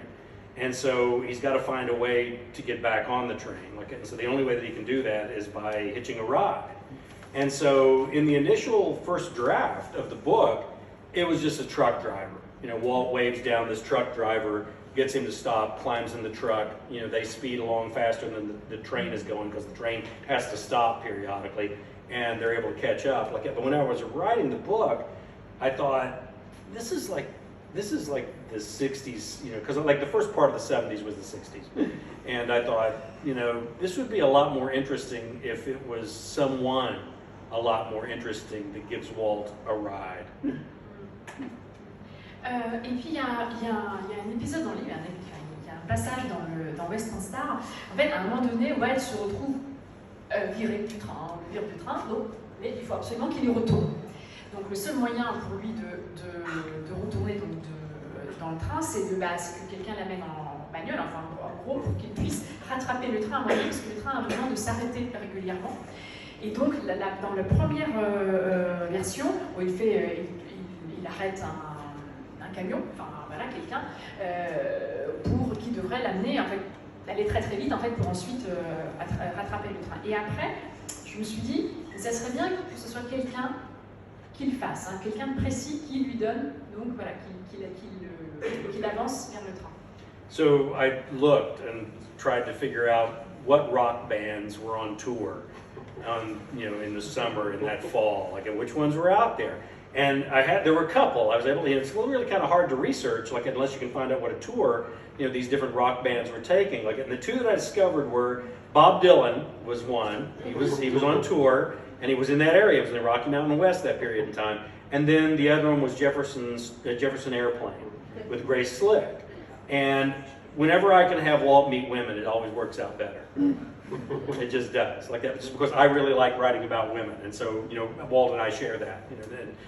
And so he's got to find a way to get back on the train. Like, and so the only way that he can do that is by hitching a ride. And so in the initial first draft of the book, it was just a truck driver. You know, Walt waves down this truck driver, gets him to stop, climbs in the truck. You know, they speed along faster than the train is going because the train has to stop periodically, and they're able to catch up. Like, but when I was writing the book, I thought, this is like the 60s, you know, because like the first part of the 70s was the 60s. And I thought, you know, this would be a lot more interesting if it was someone a lot more interesting that gives Walt a ride. Et puis il y a un épisode dans le livre, il y a un passage dans Western Star. En fait, à un moment donné, Walt se retrouve viré du train, donc, mais il faut absolument qu'il y retourne. Donc le seul moyen pour lui de retourner dans le train, c'est que quelqu'un l'amène en bagnole, enfin en gros, pour qu'il puisse rattraper le train à moyen, parce que le train a besoin de s'arrêter régulièrement. Et donc dans la première version, où il arrête un camion, enfin voilà, quelqu'un, qui devrait l'amener, en fait, aller très très vite en fait, pour ensuite rattraper le train. Et après, je me suis dit, ça serait bien que ce soit quelqu'un qu'il fasse, hein, quelqu'un de précis qui lui donne, donc voilà, qu'il avance vers le train. So I looked and tried to figure out what rock bands were on tour, in the summer and that fall, like which ones were out there. And there were a couple. I was able to. It's really kind of hard to research, like unless you can find out what a tour, these different rock bands were taking. Like, and the two that I discovered were Bob Dylan was one. He was on tour. And he was in that area. He was in the Rocky Mountain West that period of time. And then the other one was Jefferson Airplane with Grace Slick. And whenever I can have Walt meet women, it always works out better. It just does. Like that, just because I really like writing about women, and so Walt and I share that,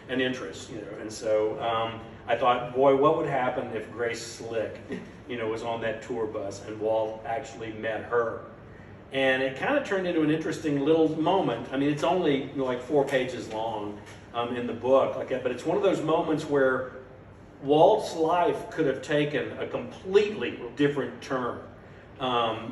an interest, And so I thought, boy, what would happen if Grace Slick, was on that tour bus and Walt actually met her? And it kind of turned into an interesting little moment. I mean, it's only like 4 pages long in the book, like that. But it's one of those moments where Walt's life could have taken a completely different turn.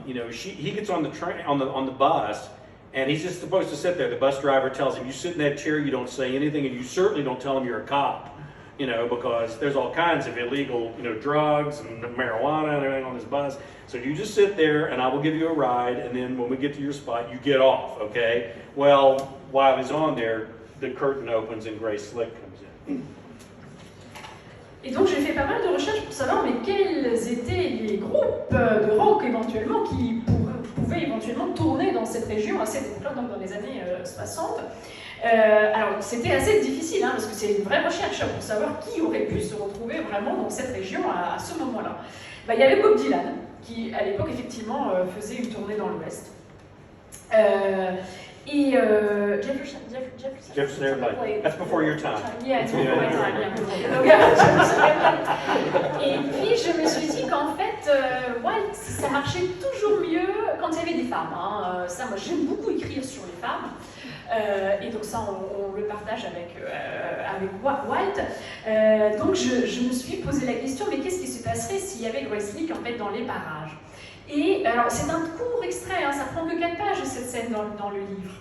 He gets on the train on the bus, and he's just supposed to sit there. The bus driver tells him, "You sit in that chair. You don't say anything, and you certainly don't tell him you're a cop." Because there's all kinds of illegal, drugs and marijuana and everything on this bus. So you just sit there and I will give you a ride, and then when we get to your spot, you get off, okay? Well, while he's on there, the curtain opens and Grace Slick comes in. Et donc j'ai fait pas mal de recherches pour savoir mais quels étaient les groupes de rock éventuellement qui pouvaient éventuellement tourner dans cette région à cette époque-là, donc dans les années 60. Alors c'était assez difficile parce que c'est une vraie recherche pour savoir qui aurait pu se retrouver vraiment dans cette région à ce moment-là. Il y avait Bob Dylan qui à l'époque effectivement faisait une tournée dans l'Ouest. Et Jefferson Airplane. That's before your time. Yeah, it's before my time. Et puis je me suis dit qu'en fait, ça marchait toujours mieux quand il y avait des femmes. Ça, moi, j'aime beaucoup écrire sur les femmes. Et donc ça, on le partage avec Walt. Donc je me suis posé la question, mais qu'est-ce qui se passerait s'il y avait Grace Slick en fait dans les parages? Et alors c'est un court extrait, ça prend que 4 pages cette scène dans le livre.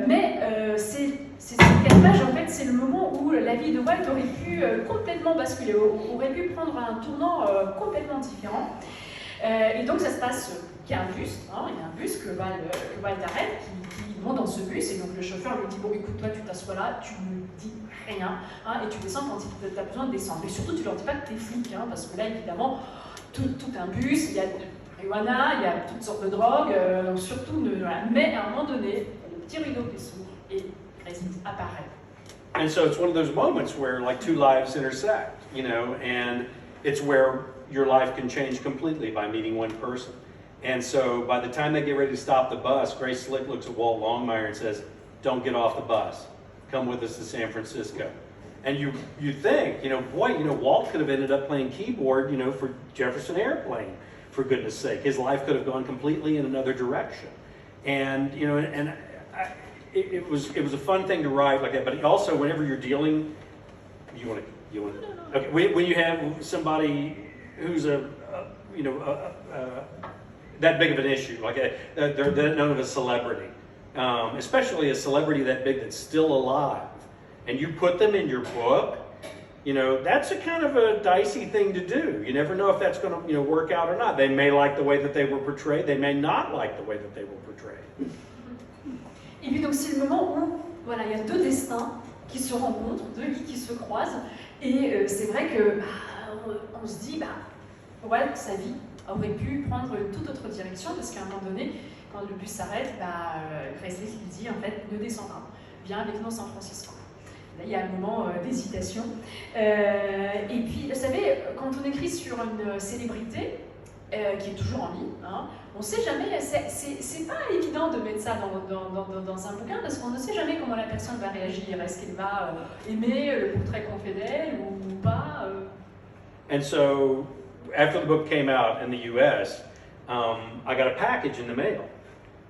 Mais ces 4 pages, en fait, c'est le moment où la vie de Walt aurait pu complètement basculer, aurait pu prendre un tournant complètement différent. Et donc ça se passe, il y a un bus, il y a un bus que Walt arrête, qui monte dans ce bus, et donc le chauffeur lui dit, bon écoute, toi tu t'assois là, tu ne dis rien, et tu descends quand tu as besoin de descendre. Et surtout tu leur dis pas que t'es flic, parce que là évidemment, tout un bus, il y a marijuana, il y a toutes sortes de drogues, donc surtout mais à un moment donné, le petit rideau qui s'ouvre et Gracie apparaît. And so it's one of those moments where like two lives intersect, and it's where your life can change completely by meeting one person. And so by the time they get ready to stop the bus, Grace Slick looks at Walt Longmire and says, "Don't get off the bus. Come with us to San Francisco." And you think, Walt could have ended up playing keyboard, for Jefferson Airplane, for goodness sake. His life could have gone completely in another direction. And, it was a fun thing to write like that. But also, whenever you're dealing, okay, when you have somebody who's that big of an issue, like they're known as a celebrity, especially a celebrity that big that's still alive, and you put them in your book, that's a kind of a dicey thing to do. You never know if that's going to work out or not. They may like the way that they were portrayed. They may not like the way that they were portrayed. Et puis donc c'est le moment où il y a deux destins qui se rencontrent, deux vies qui se croisent, et c'est vrai que on se dit Walt, sa vie aurait pu prendre une toute autre direction, parce qu'à un moment donné, quand le bus s'arrête, Grace lui dit en fait ne descends pas, viens avec nous à San Francisco. Là, il y a un moment d'hésitation. Et puis, vous savez, quand on écrit sur une célébrité qui est toujours en vie, on ne sait jamais, c'est pas évident de mettre ça dans un bouquin, parce qu'on ne sait jamais comment la personne va réagir. Est-ce qu'elle va aimer le portrait qu'on fait d'elle ou pas And so, after the book came out in the U.S., I got a package in the mail.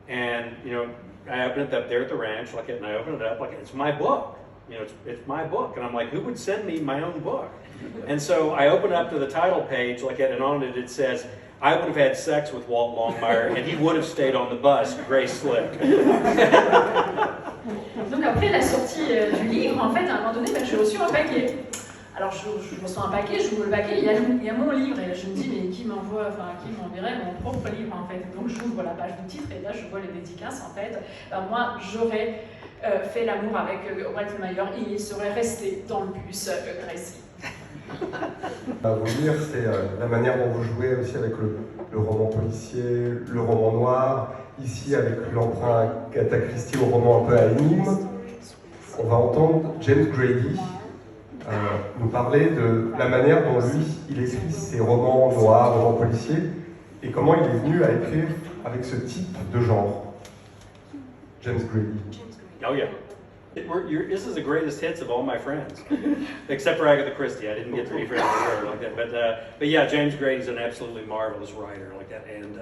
And, I opened it up there at the ranch, and I opened it up, it's my book. It's my book. And I'm like, who would send me my own book? And so I opened up to the title page, and on it says, I would have had sex with Walt Longmire, and he would have stayed on the bus, Grace Slick. Donc après la sortie du livre, en fait, à un moment donné, j'ai reçu un paquet. Alors je reçois un paquet, j'ouvre le paquet, il y a mon livre, et je me dis, mais qui m'enverrait mon propre livre, en fait. Donc j'ouvre la page du titre, et là je vois les dédicaces, en fait. Moi, j'aurais fait l'amour avec Walt Longmire, et il serait resté dans le bus, Gracie. Vous lire, c'est la manière dont vous jouez aussi avec le roman policier, le roman noir, ici avec l'emprunt Agatha Christie au roman un peu à énigme. On va entendre James Grady nous parler de la manière dont lui, il écrit ses romans noirs, romans policiers, et comment il est venu à écrire avec ce type de genre. James Grady. Oh yeah. This is the greatest hits of all my friends, except for Agatha Christie. I didn't get to be friends with her like that. But yeah, James Grady's an absolutely marvelous writer like that, and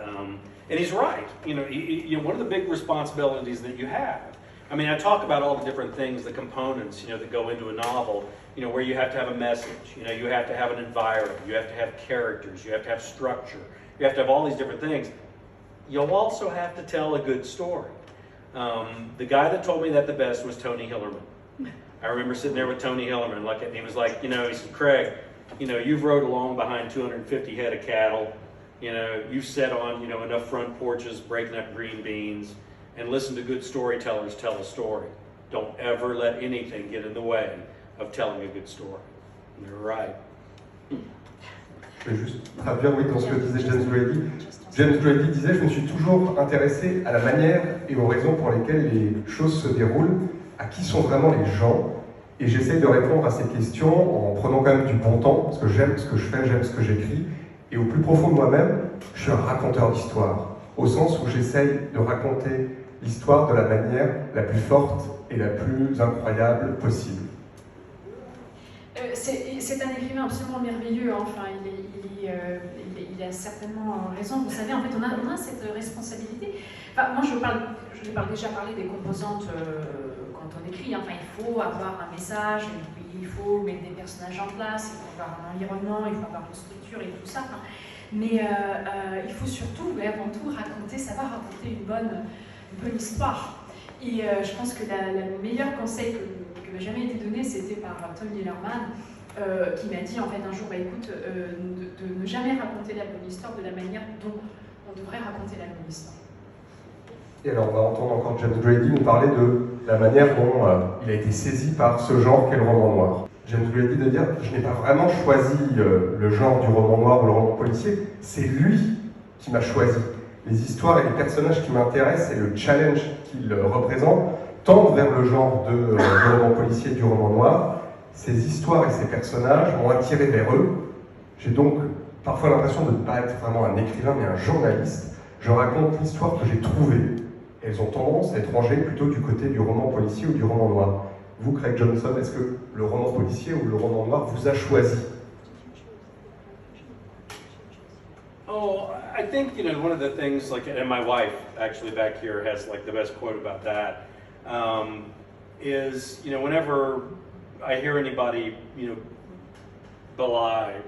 he's right. One of the big responsibilities that you have. I mean, I talk about all the different things, the components, that go into a novel. Where you have to have a message. You have to have an environment. You have to have characters. You have to have structure. You have to have all these different things. You'll also have to tell a good story. The guy that told me that the best was Tony Hillerman. I remember sitting there with Tony Hillerman, and he was like, he said, Craig, you've rode along behind 250 head of cattle. You've sat on, enough front porches breaking up green beans, and listened to good storytellers tell a story. Don't ever let anything get in the way of telling a good story. And you're right. Je vais juste traduire dans ce que disait James Grady. James Grady disait « Je me suis toujours intéressé à la manière et aux raisons pour lesquelles les choses se déroulent, à qui sont vraiment les gens, et j'essaye de répondre à ces questions en prenant quand même du bon temps, parce que j'aime ce que je fais, j'aime ce que j'écris, et au plus profond de moi-même, je suis un raconteur d'histoire, au sens où j'essaye de raconter l'histoire de la manière la plus forte et la plus incroyable possible. » C'est un écrivain absolument merveilleux, il a certainement raison. Vous savez, en fait, on a cette responsabilité. Moi, je l'ai déjà parlé des composantes quand on écrit. Il faut avoir un message, il faut mettre des personnages en place, il faut avoir un environnement, il faut avoir une structure et tout ça. Mais il faut surtout, avant tout, savoir raconter une bonne histoire. Et je pense que le meilleur conseil qui m'a jamais été donné, c'était par Tom Hillerman. qui m'a dit en fait un jour, bah, écoute, de ne jamais raconter la bonne histoire de la manière dont on devrait raconter la bonne histoire. Et alors, on va entendre encore James Grady nous parler de la manière dont il a été saisi par ce genre qu'est le roman noir. James Grady de dire, je n'ai pas vraiment choisi le genre du roman noir ou le roman policier, c'est lui qui m'a choisi. Les histoires et les personnages qui m'intéressent et le challenge qu'ils représentent tendent vers le genre du roman policier et du roman noir. Ces histoires et ces personnages m'ont attiré vers eux. J'ai donc parfois l'impression de ne pas être vraiment un écrivain mais un journaliste. Je raconte l'histoire que j'ai trouvée. Elles ont tendance à être rangées plutôt du côté du roman policier ou du roman noir. Vous, Craig Johnson, est-ce que le roman policier ou le roman noir vous a choisi? Oh, I think, one of the things, and my wife actually back here has the best quote about that, is, whenever I hear anybody, belie,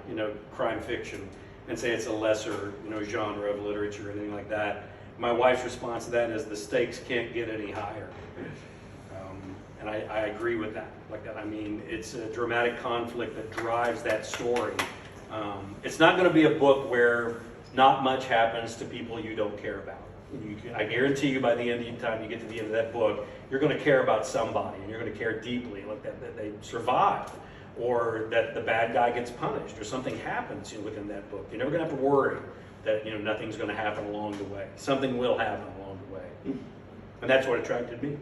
crime fiction and say it's a lesser, genre of literature or anything like that, my wife's response to that is the stakes can't get any higher. And I agree with that. I mean, it's a dramatic conflict that drives that story. It's not going to be a book where not much happens to people you don't care about. I guarantee you by the end of the time you get to the end of that book, you're going to care about somebody, and you're going to care deeply, that they survive, or that the bad guy gets punished, or something happens within that book. You're never going to have to worry that nothing's going to happen along the way. Something will happen along the way, and that's what attracted me.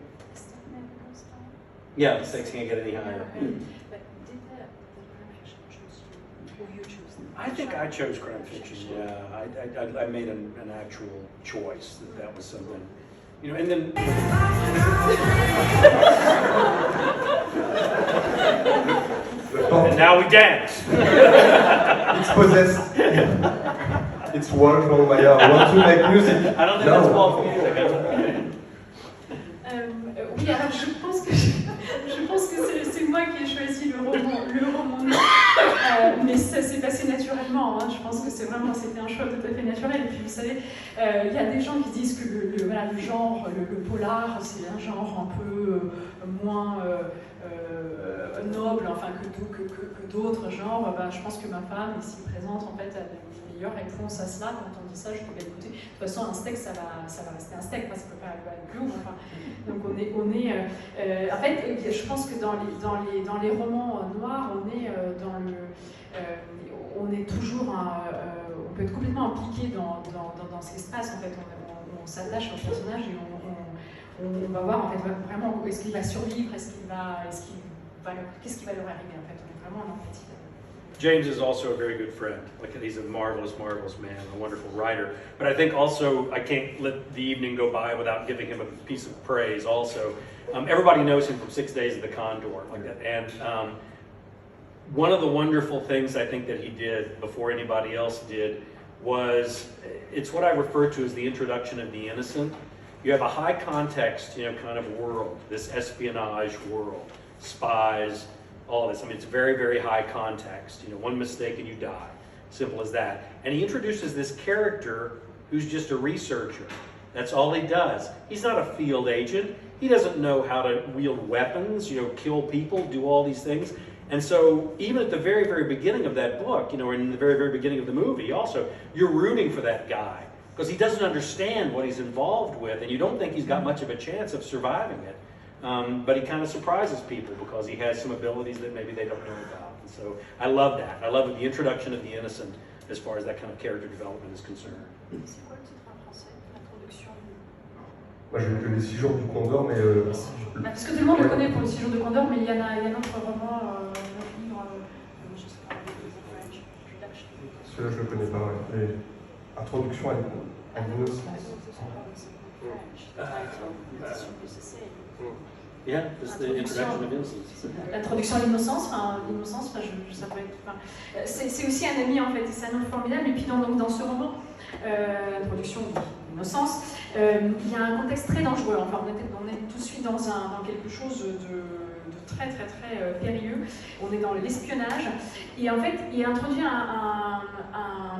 Yeah, the stakes can't get any higher. But did the crime fiction choose you, or you choose them? I think I chose crime fiction. Yeah, I made an actual choice that was something, and then. And now we dance. It's possessed. It's Wolfgang Mayer. Want to make music? I don't think that's called for music. Oui, alors je pense que c'est moi qui ai choisi le roman noir, mais ça s'est passé naturellement. Hein. Je pense que c'était un choix tout à fait naturel. Et puis vous savez, il y a des gens qui disent que le genre, le polar, c'est un genre un peu moins noble, enfin que d'autres genres. Je pense que ma femme ici présente en fait a une meilleure réponse à cela. Quand on dit ça, je peux écouter. De toute façon, un steak, ça va rester un steak, parce que ça peut pas aller plus haut. Enfin, donc on est en fait, je pense que dans les romans noirs, on est toujours, on peut être complètement impliqué dans ce qui se passe. En fait, on s'attache au personnage et on va voir en fait vraiment est-ce qu'il va survivre, qu'est-ce qui va leur arriver. En fait, on est vraiment en empathie. James is also a very good friend. He's a marvelous, marvelous man, a wonderful writer. But I think also I can't let the evening go by without giving him a piece of praise. Also, everybody knows him from 6 Days of the Condor, and one of the wonderful things I think that he did before anybody else did was it's what I refer to as the introduction of the innocent. You have a high context, kind of world, this espionage world, spies. All this. I mean, it's very, very high context. One mistake and you die. Simple as that. And he introduces this character who's just a researcher. That's all he does. He's not a field agent. He doesn't know how to wield weapons, kill people, do all these things. And so even at the very, very beginning of that book, and in the very, very beginning of the movie also, you're rooting for that guy because he doesn't understand what he's involved with, and you don't think he's got much of a chance of surviving it. But he kind of surprises people because he has some abilities that maybe they don't know about. And so I love that. I love the introduction of the innocent as far as that kind of character development is concerned. C'est quoi le titre en français, la traduction? Moi, j'ai lu que les 6 jours du Condor, mais... Parce que tout le monde le connaît pour les 6 jours de Condor, mais il y a un autre roman, un livre, je ne sais pas, French Production. Celui-là, je ne le connais pas, ouais. Mais introduction à l'innocence. Yeah, just the introduction of innocence. L'introduction à l'innocence, ça peut être. C'est aussi un ami en fait, c'est un homme formidable. Et puis dans ce roman, introduction à l'innocence, il y a un contexte très dangereux. Enfin, on est tout de suite dans quelque chose de très très très périlleux. On est dans l'espionnage et en fait, il introduit un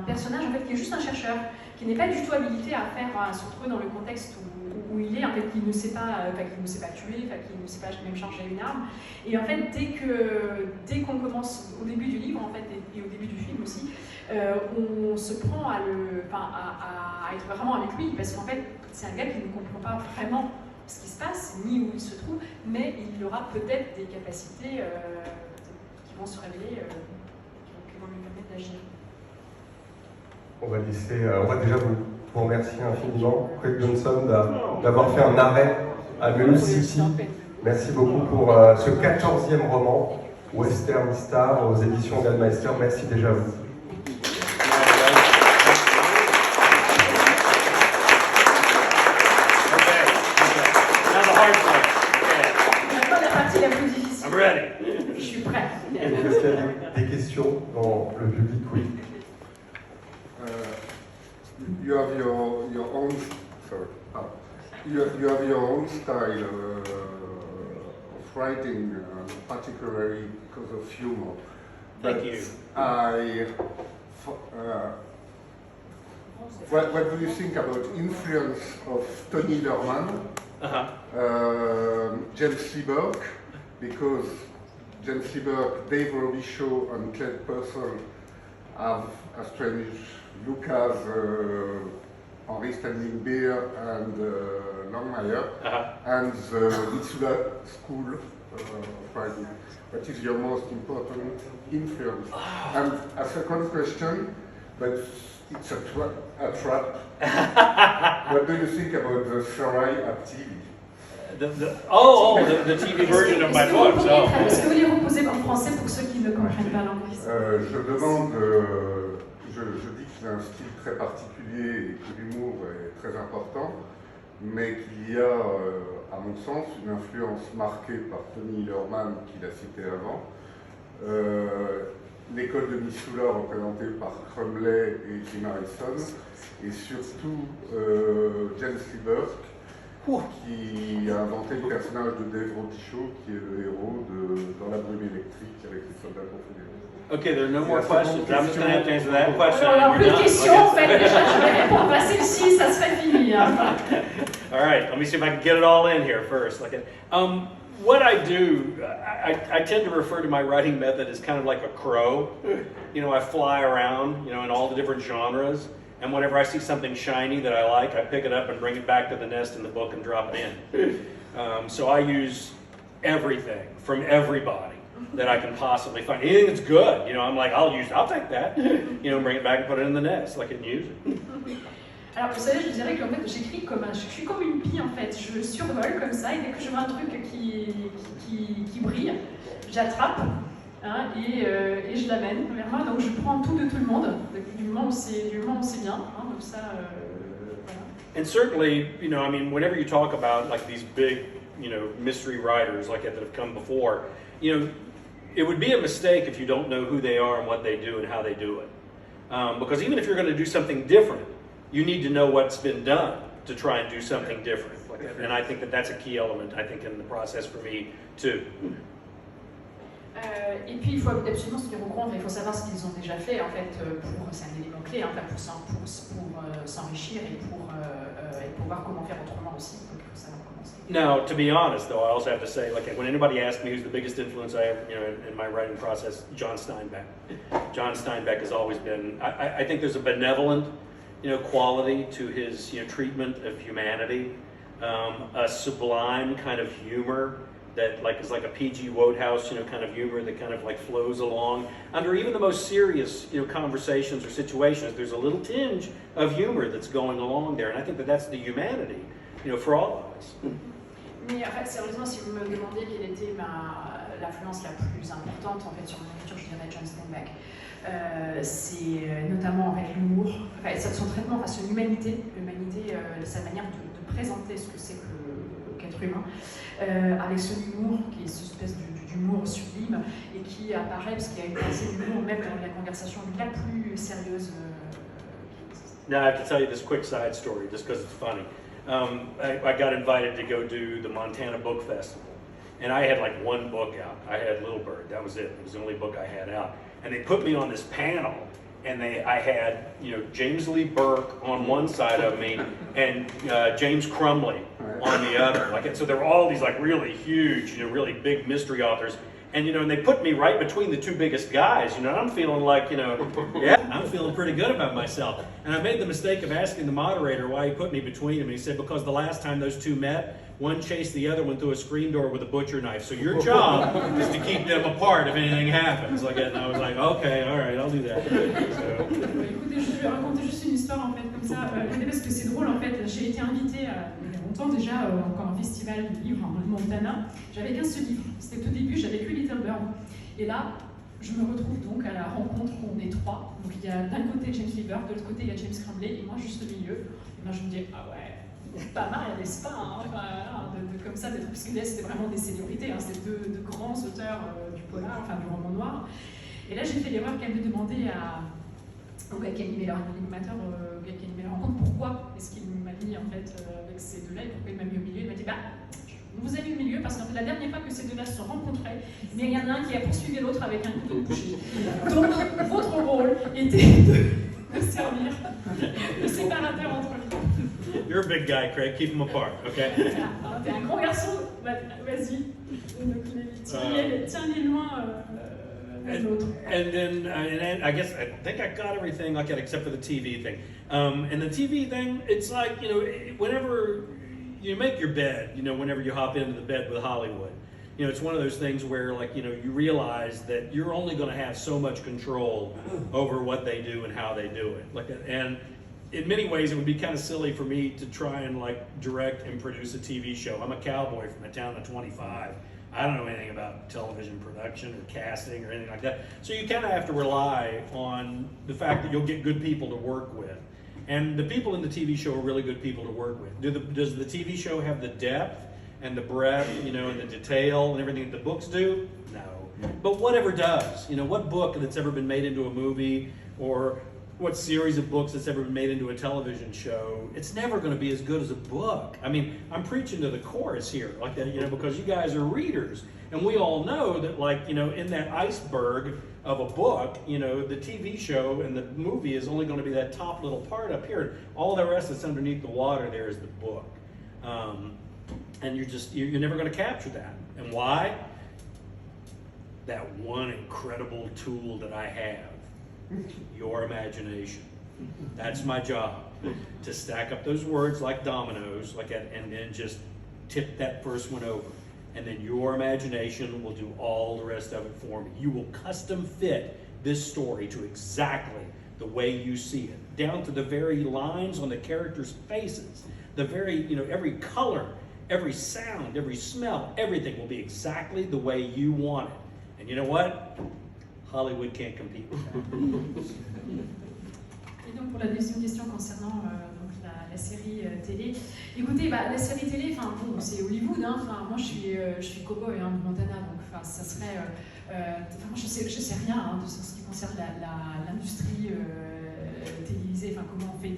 personnage en fait qui est juste un chercheur. qui n'est pas du tout habilité à se retrouver dans le contexte où il est, en fait, qui ne sait pas tuer, qui ne sait pas même charger une arme. Et en fait, dès qu'on commence au début du livre, en fait, et au début du film aussi, on se prend à être vraiment avec lui, parce qu'en fait, c'est un gars qui ne comprend pas vraiment ce qui se passe, ni où il se trouve, mais il aura peut-être des capacités qui vont se révéler, qui vont lui permettre d'agir. On va déjà vous remercier infiniment, Craig Johnson, d'avoir fait un arrêt à Mulhouse City. Merci beaucoup pour ce 14e roman, Western Star, aux éditions Gallmeister. Merci déjà à vous. Je suis prêt. Est-ce qu'il y a des questions dans le public? Oui. You have your own you have your own style of writing, particularly because of humor. Thank you. What do you think about influence of Tony Lerman, James Seberg? Because James Seberg, Dave Robichaud, and Cled Person have a strange look as Henry Standing Beer and Longmire, and the Mitsula School of writing. What is your most important influence? And a second question, but it's a trap. What do you think about the Sarai at TV? The TV version of my books. Est-ce que vous voulez reposer en français pour ceux qui ne comprennent pas l'anglais? Je demande, je dis qu'il a un style très particulier et que l'humour est très important, mais qu'il y a, à mon sens, une influence marquée par Tony Lerman, qu'il a cité avant, l'école de Missoula représentée par Crumley et Jim Harrison, et surtout James Seberg, qui a inventé le personnage de Dave Robichaud, qui est le héros dans La Brume électrique avec les soldats confédérés. Okay, there are no more questions. I'm just going to have to answer that question. Alors, plus de questions, en fait, déjà, je vais répondre à celle-ci, ça serait fini. All right, let me see if I can get it all in here first. What I do, I tend to refer to my writing method as kind of like a crow. You know, I fly around, you know, in all the different genres. And whenever I see something shiny that I like, I pick it up and bring it back to the nest in the book and drop it in. So I use everything from everybody that I can possibly find. Anything that's good, you know, I'm like, I'll take that, you know, bring it back and put it in the nest, like I can use it. Alors, vous savez, je dirais que en fait, j'écris je suis comme une pie en fait. Je survole comme ça et dès que je vois un truc qui brille, j'attrape. Hein, et je l'amène vers moi, donc je prends tout de tout le monde, du moment où c'est bien, hein, donc ça, voilà. And certainly, you know, I mean, whenever you talk about like these big, you know, mystery writers like that have come before, you know, it would be a mistake if you don't know who they are and what they do and how they do it. Because even if you're going to do something different, you need to know what's been done to try and do something different. And I think that that's a key element, I think, in the process for me too. Et puis il faut absolument se tenir au courant, il faut savoir ce qu'ils ont déjà fait en fait c'est un élément clé en fait, pour s'enrichir et pour voir comment faire autrement aussi, donc il faut savoir commencer. Now, to be honest though, I also have to say, like when anybody asks me who's the biggest influence I have, you know, in my writing process, John Steinbeck. John Steinbeck has always been, I think there's a benevolent, you know, quality to his, you know, treatment of humanity, a sublime kind of humor that like is like a P.G. Wodehouse, you know, kind of humor that kind of like flows along. Under even the most serious, you know, conversations or situations, there's a little tinge of humor that's going along there, and I think that that's the humanity, you know, for all of us. Mais en fait, sérieusement, si vous me demandez quelle était l'influence la plus importante en fait sur mon écriture, je dirais John Steinbeck. C'est notamment en fait l'humour, son traitement face à l'humanité, sa manière de présenter ce que c'est qu'être humain. Avec son humour, qui est cette espèce d'humour sublime, et qui apparaît, parce qu'il y a une pensée d'humour même dans la conversation la plus sérieuse. Now I have to tell you this quick side story, just because it's funny. I got invited to go do the Montana Book Festival, and I had like one book out. I had Little Bird, that was it. It was the only book I had out. And they put me on this panel, and I had, James Lee Burke on one side of me and James Crumley on the other. So there were all these like really huge, really big mystery authors. And, and they put me right between the two biggest guys, and I'm feeling like, yeah, I'm feeling pretty good about myself. And I made the mistake of asking the moderator why he put me between them. He said, because the last time those two met, one chased the other one through a screen door with a butcher knife. So your job is to keep them apart if anything happens. And I was like, okay, all right, I'll do that. So. Écoutez, je vais raconter juste une histoire en fait comme ça, parce que c'est drôle en fait. J'ai été invitée il y a longtemps déjà encore un festival de livres en Montana. J'avais 15 livres. C'était au début, j'avais que Little Bird. Et là, je me retrouve donc à la rencontre où on est trois. Donc il y a d'un côté James Lee Burke, de l'autre côté il y a James Crumley et moi juste au milieu. Et moi je me dis ah ouais. Pas mal, n'est-ce pas, comme ça, parce que là c'était vraiment des célébrités, c'était deux grands auteurs du polar, du roman noir. Et là j'ai fait l'erreur qu'elle me demandait qui animait l'animateur, qui animait la rencontre, pourquoi est-ce qu'il m'a mis en fait avec ces deux-là et pourquoi il m'a mis au milieu. Il m'a dit on vous a mis au milieu parce qu'en fait la dernière fois que ces deux-là se rencontraient, mais il y en a un qui a poursuivi l'autre avec un couteau couché. Donc votre rôle était de servir le séparateur entre eux. You're a big guy, Craig. Keep them apart, okay? T'es un grand garçon, vas-y. Tiens-les loin l'un de l'autre. And then I guess I think I got everything like that except for the TV thing. And the TV thing, it's like, whenever you make your bed, whenever you hop into the bed with Hollywood, it's one of those things where you realize that you're only going to have so much control over what they do and how they do it. And in many ways, it would be kind of silly for me to try and direct and produce a TV show. I'm a cowboy from a town of 25. I don't know anything about television production or casting or anything like that. So you kind of have to rely on the fact that you'll get good people to work with. And the people in the TV show are really good people to work with. Does the TV show have the depth and the breadth, and the detail and everything that the books do? No. But whatever does. What book that's ever been made into a movie or what series of books that's ever been made into a television show, it's never going to be as good as a book. I mean, I'm preaching to the chorus here, because you guys are readers. And we all know that, in that iceberg of a book, the TV show and the movie is only going to be that top little part up here. All the rest that's underneath the water there is the book. And you're never going to capture that. And why? That one incredible tool that I have. Your imagination. That's my job. To stack up those words like dominoes, and then just tip that first one over. And then your imagination will do all the rest of it for me. You will custom fit this story to exactly the way you see it, down to the very lines on the characters' faces, the very, every color, every sound, every smell, everything will be exactly the way you want it. And you know what? Hollywood can't compete with that. Et donc pour la deuxième question concernant la série télé, écoutez, la série télé, c'est Hollywood, moi je suis cow-boy de Montana, donc ça serait, moi je sais rien de ce qui concerne l'industrie télévisée, comment on fait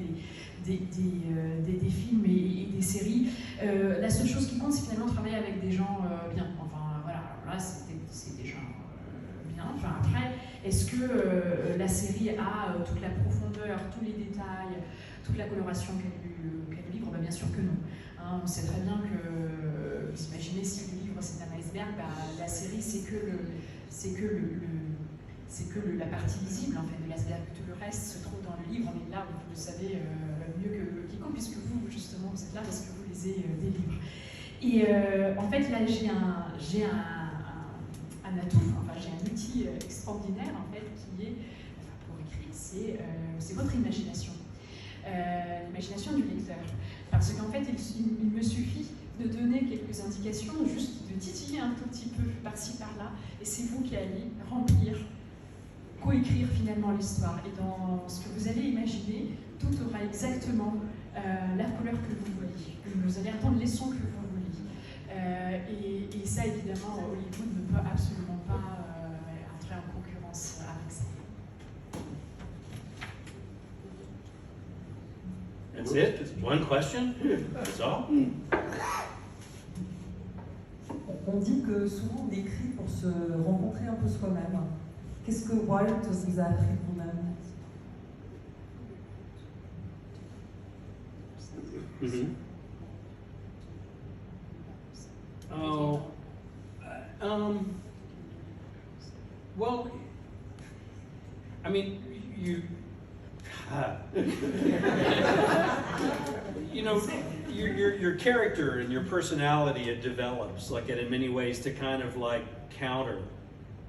des films et des séries. La seule chose qui compte, c'est finalement travailler avec des gens bien. Là c'est des gens bien. Après, est-ce que la série a toute la profondeur, tous les détails, toute la coloration qu'a le livre? Bien sûr que non. On sait très bien que, vous imaginez, si le livre c'est un iceberg, la série c'est que la partie visible de l'iceberg. Tout le reste se trouve dans le livre, mais là vous le savez mieux que quiconque, puisque vous justement vous êtes là parce que vous lisez des livres. Et en fait là j'ai un atout, j'ai un outil extraordinaire qui est, pour écrire, c'est votre imagination. L'imagination du lecteur. Parce qu'en fait, il me suffit de donner quelques indications, juste de titiller un tout petit peu par-ci, par-là, et c'est vous qui allez remplir, coécrire finalement l'histoire. Et dans ce que vous allez imaginer, tout aura exactement la couleur que vous voulez. Vous allez entendre les sons que vous voulez. Et ça, évidemment, Hollywood ne peut absolument pas entrer en concurrence avec ça. That's it? Just one question? That's all? On dit que souvent on écrit pour se rencontrer un peu soi-même. Qu'est-ce que Walt vous a appris vous-même? Mm-hmm. Oh, well, I mean, you know, your character and your personality, it develops like in many ways to kind of like counter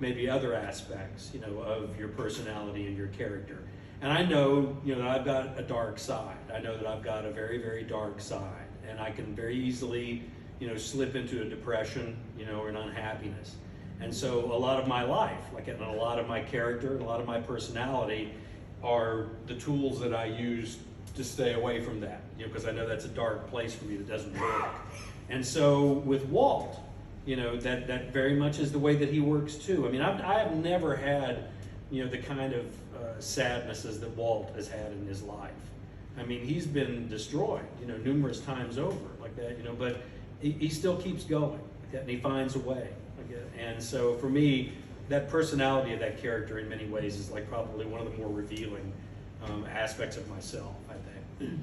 maybe other aspects, you know, of your personality and your character. And I know, you know, that I've got a dark side. I know that I've got a very, very dark side, and I can very easily, you know, slip into a depression, you know, or an unhappiness. And so a lot of my life, like and a lot of my character, and a lot of my personality are the tools that I use to stay away from that, you know, because I know that's a dark place for me that doesn't work. And so with Walt, you know, that very much is the way that he works too. I mean, I have never had, you know, the kind of sadnesses that Walt has had in his life. I mean, he's been destroyed, you know, numerous times over like that, you know, but he still keeps going like that, and he finds a way. And so for me, that personality of that character in many ways is like probably one of the more revealing aspects of myself, I think.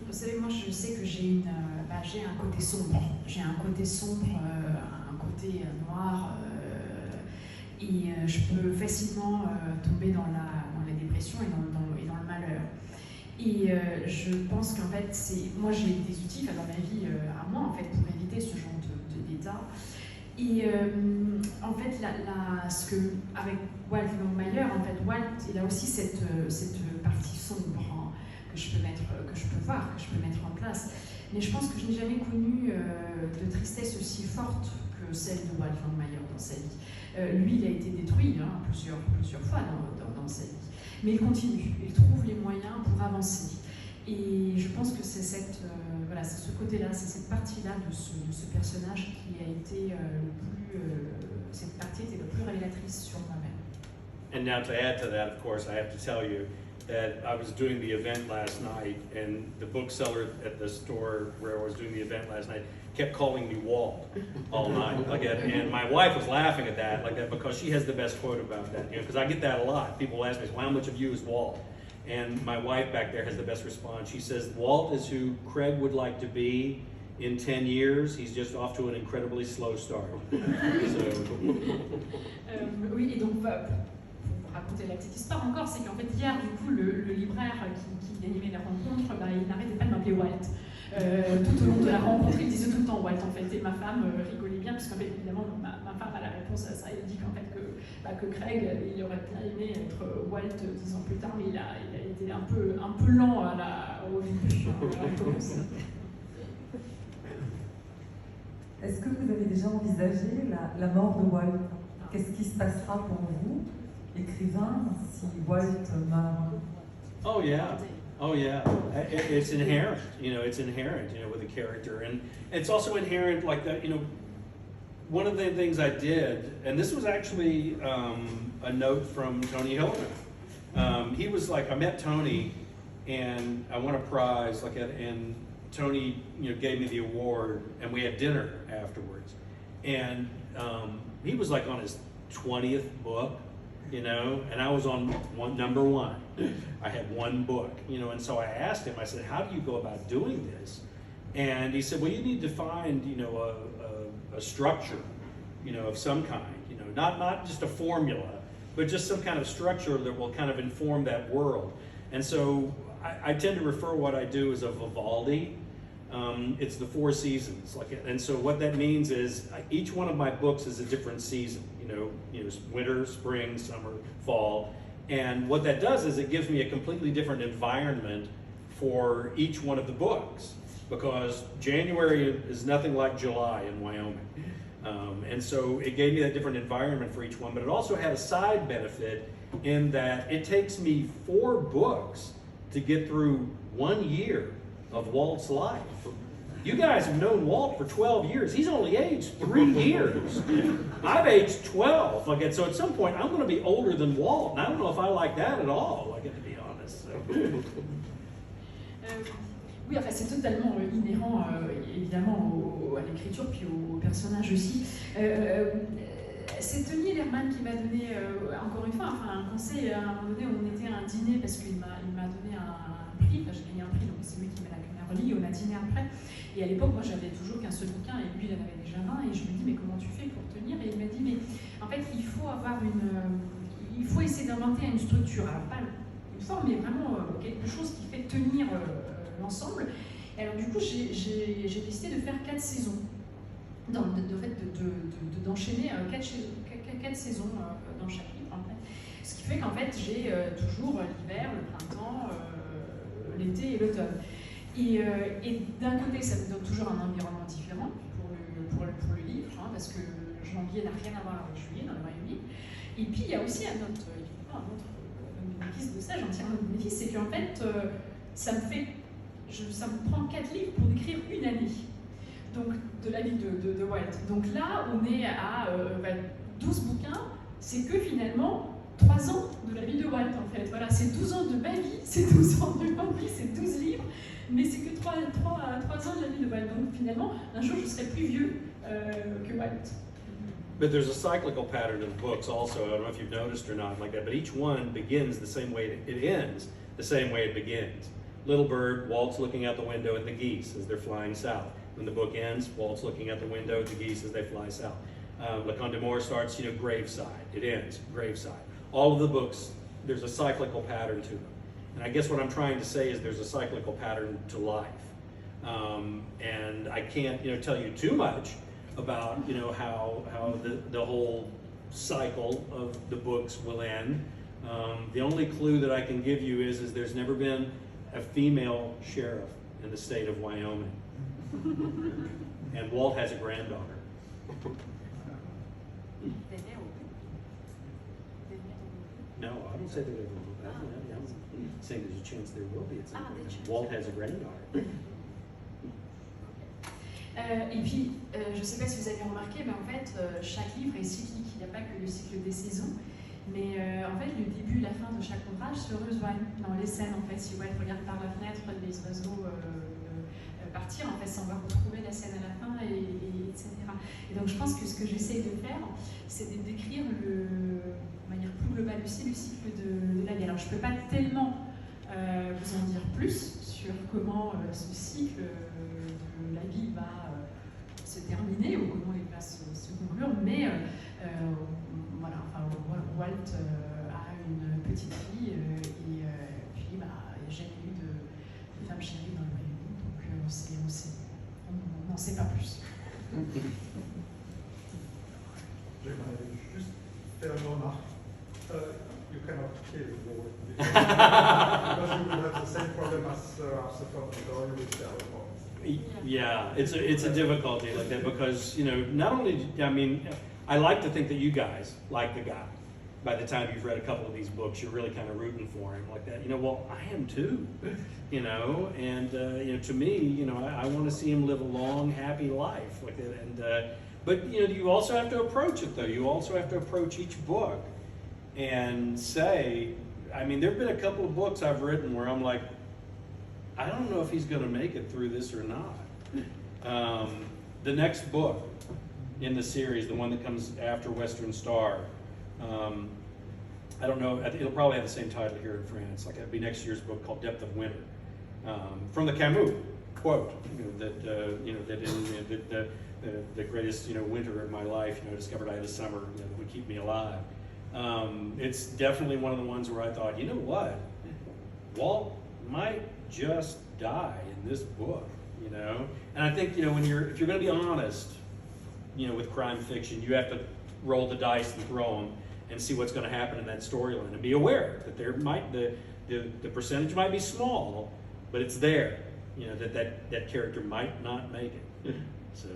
Vous savez, moi je sais que j'ai un côté sombre. J'ai un côté sombre, un côté noir, et je peux facilement tomber dans la dépression et dans le malheur. Et je pense qu'en fait, moi j'ai des outils dans ma vie à moi en fait pour éviter ce genre d'état. Et en fait, ce que avec Walt Langmayer, en fait, Walt, il a aussi cette partie sombre hein, que je peux voir, que je peux mettre en place. Mais je pense que je n'ai jamais connu de tristesse aussi forte que celle de Walt Langmayer dans sa vie. Lui, il a été détruit hein, plusieurs fois dans sa vie. Mais il continue, il trouve les moyens pour avancer. Et je pense que c'est voilà, c'est ce côté-là, c'est cette partie-là de ce personnage qui a été cette partie était le plus révélatrice sur moi-même. And now to add to that, of course, I have to tell you that I was doing the event last night, and the bookseller at the store where I was doing the event last night kept calling me Walt all night, like that. And my wife was laughing at that, like that, because she has the best quote about that, you know, because I get that a lot. People ask me, well, how much of you is Walt? And my wife back there has the best response. She says, Walt is who Craig would like to be in 10 years. He's just off to an incredibly slow start. Oui, et donc, pour raconter la petite histoire encore, c'est qu'en fait, hier, du coup, le libraire qui animait la rencontre, il n'arrêtait pas de m'appeler Walt. Tout au long de la rencontre, il disait tout le temps Walt, en fait. Et ma femme rigolait bien, puisqu'en fait, évidemment, ma femme a la réponse à ça. Elle dit qu'en fait, que Craig, il aurait bien aimé être Walt 10 ans plus tard, mais il a été un peu lent au début. Est-ce que vous avez déjà envisagé la mort de Walt? Qu'est-ce qui se passera pour vous, écrivain, si Walt meurt? Oh yeah. Oh yeah, it's inherent, you know, with the character. And it's also inherent like that, you know, one of the things I did, and this was actually a note from Tony Hilton. He was like, I met Tony and I won a prize, like, and Tony, you know, gave me the award and we had dinner afterwards. And he was like on his 20th book, you know, and I was on number one. I had one book, you know, and so I asked him, I said, how do you go about doing this? And he said, well, you need to find, you know, a structure, you know, of some kind, you know, not just a formula, but just some kind of structure that will kind of inform that world. And so I tend to refer what I do as a Vivaldi. It's the 4 seasons, and so what that means is each one of my books is a different season. You know, winter, spring, summer, fall, and what that does is it gives me a completely different environment for each one of the books, because January is nothing like July in Wyoming, and so it gave me that different environment for each one. But it also had a side benefit in that it takes me 4 books to get through 1 year of Walt's life. You guys have known Walt for 12 years. He's only aged 3 years. I've aged 12. Like, so at some point, I'm going to be older than Walt, and I don't know if I like that at all, like, to be honest. So. Oui, enfin, c'est totalement inhérent, évidemment, à l'écriture, puis au personnage aussi. C'est Tony Lerman qui m'a donné, encore une fois, enfin, un conseil. À un moment donné, on était à un dîner, parce qu'il m'a donné un prix, enfin, j'ai gagné un prix, donc c'est lui qui m'a relis au matinée après. Et à l'époque, moi, j'avais toujours qu'un seul bouquin, et lui, il en avait déjà 20, et je lui dis, mais comment tu fais pour tenir? Et il m'a dit, mais en fait, il faut essayer d'inventer une structure, alors pas une forme, mais vraiment quelque chose qui fait tenir l'ensemble. Et alors, du coup, j'ai décidé de faire 4 saisons. D'enchaîner 4 saisons dans chaque livre, en fait. Ce qui fait qu'en fait, j'ai toujours l'hiver, le printemps, l'été et l'automne. Et d'un côté, ça me donne toujours un environnement différent pour le livre, hein, parce que janvier n'a rien à voir avec juillet dans le Royaume-Uni. Et puis, il y a aussi un autre bénéfice de ça, j'en tire un autre bénéfice, c'est qu'en fait, ça me prend 4 livres pour décrire une année. Donc, de la vie de Walt. Donc là, on est à 12 bouquins, c'est que finalement 3 ans de la vie de Walt en fait. Voilà, c'est 12 ans de ma vie, c'est 12 ans de ma vie, c'est 12 livres, mais c'est que 3 ans de la vie de Walt. Donc finalement, un jour, je serai plus vieux que Walt. But there's a cyclical pattern in books also. I don't know if you've noticed or not like that, but each one begins the same way it ends, the same way it begins. Little Bird, Walt's looking out the window at the geese as they're flying south. When the book ends, Walt's looking out the window at the geese as they fly south. Le Conte d'Amour starts, graveside. It ends, graveside. All of the books, there's a cyclical pattern to them. And I guess what I'm trying to say is there's a cyclical pattern to life. And I can't, tell you too much about, how the whole cycle of the books will end. The only clue that I can give you is there's never been a female sheriff in the state of Wyoming. And Walt has a granddaughter. No, I don't say that there will be. I'm saying there's a chance there will be at some point. Walt has a granddaughter. Et puis, je ne sais pas si vous avez remarqué, mais en fait, chaque livre est cyclique. Il n'y a pas que le cycle des saisons. Mais en fait, le début et la fin de chaque ouvrage se rejoignent dans les scènes. En fait, si Walt regarde par la fenêtre les oiseaux partir, en fait, on va retrouver la scène à la fin, etc. Et donc, je pense que ce que j'essaye de faire, c'est de décrire de manière plus globale aussi le cycle de la vie. Alors, je ne peux pas tellement vous en dire plus sur comment ce cycle de la vie va se terminer ou comment il va se conclure, mais voilà, enfin, Walt a une petite fille et puis il n'y a jamais eu de femme chérie dans le Royaume-Uni, donc on n'en sait pas plus. J'aimerais juste faire une remarque. You cannot kill Walt because you will have the same problem as Arthur Conan Doyle with Sherlock Holmes. Yeah, it's a difficulty like that because not only I like to think that you guys like the guy. By the time you've read a couple of these books, you're really kind of rooting for him like that. Well, I am too. And to me, I want to see him live a long, happy life like that. And but you also have to approach it though. You also have to approach each book and say, there have been a couple of books I've written where I'm like, I don't know if he's going to make it through this or not. The next book in the series, the one that comes after Western Star, I don't know, it'll probably have the same title here in France. Like it'll be next year's book called Depth of Winter. From the Camus quote, that the greatest winter of my life, discovered I had a summer that would keep me alive. It's definitely one of the ones where I thought, what, Walt might just die in this book, And I think if you're going to be honest, with crime fiction, you have to roll the dice and throw them and see what's going to happen in that storyline, and be aware that there might the percentage might be small, but it's there. That character might not make it. So.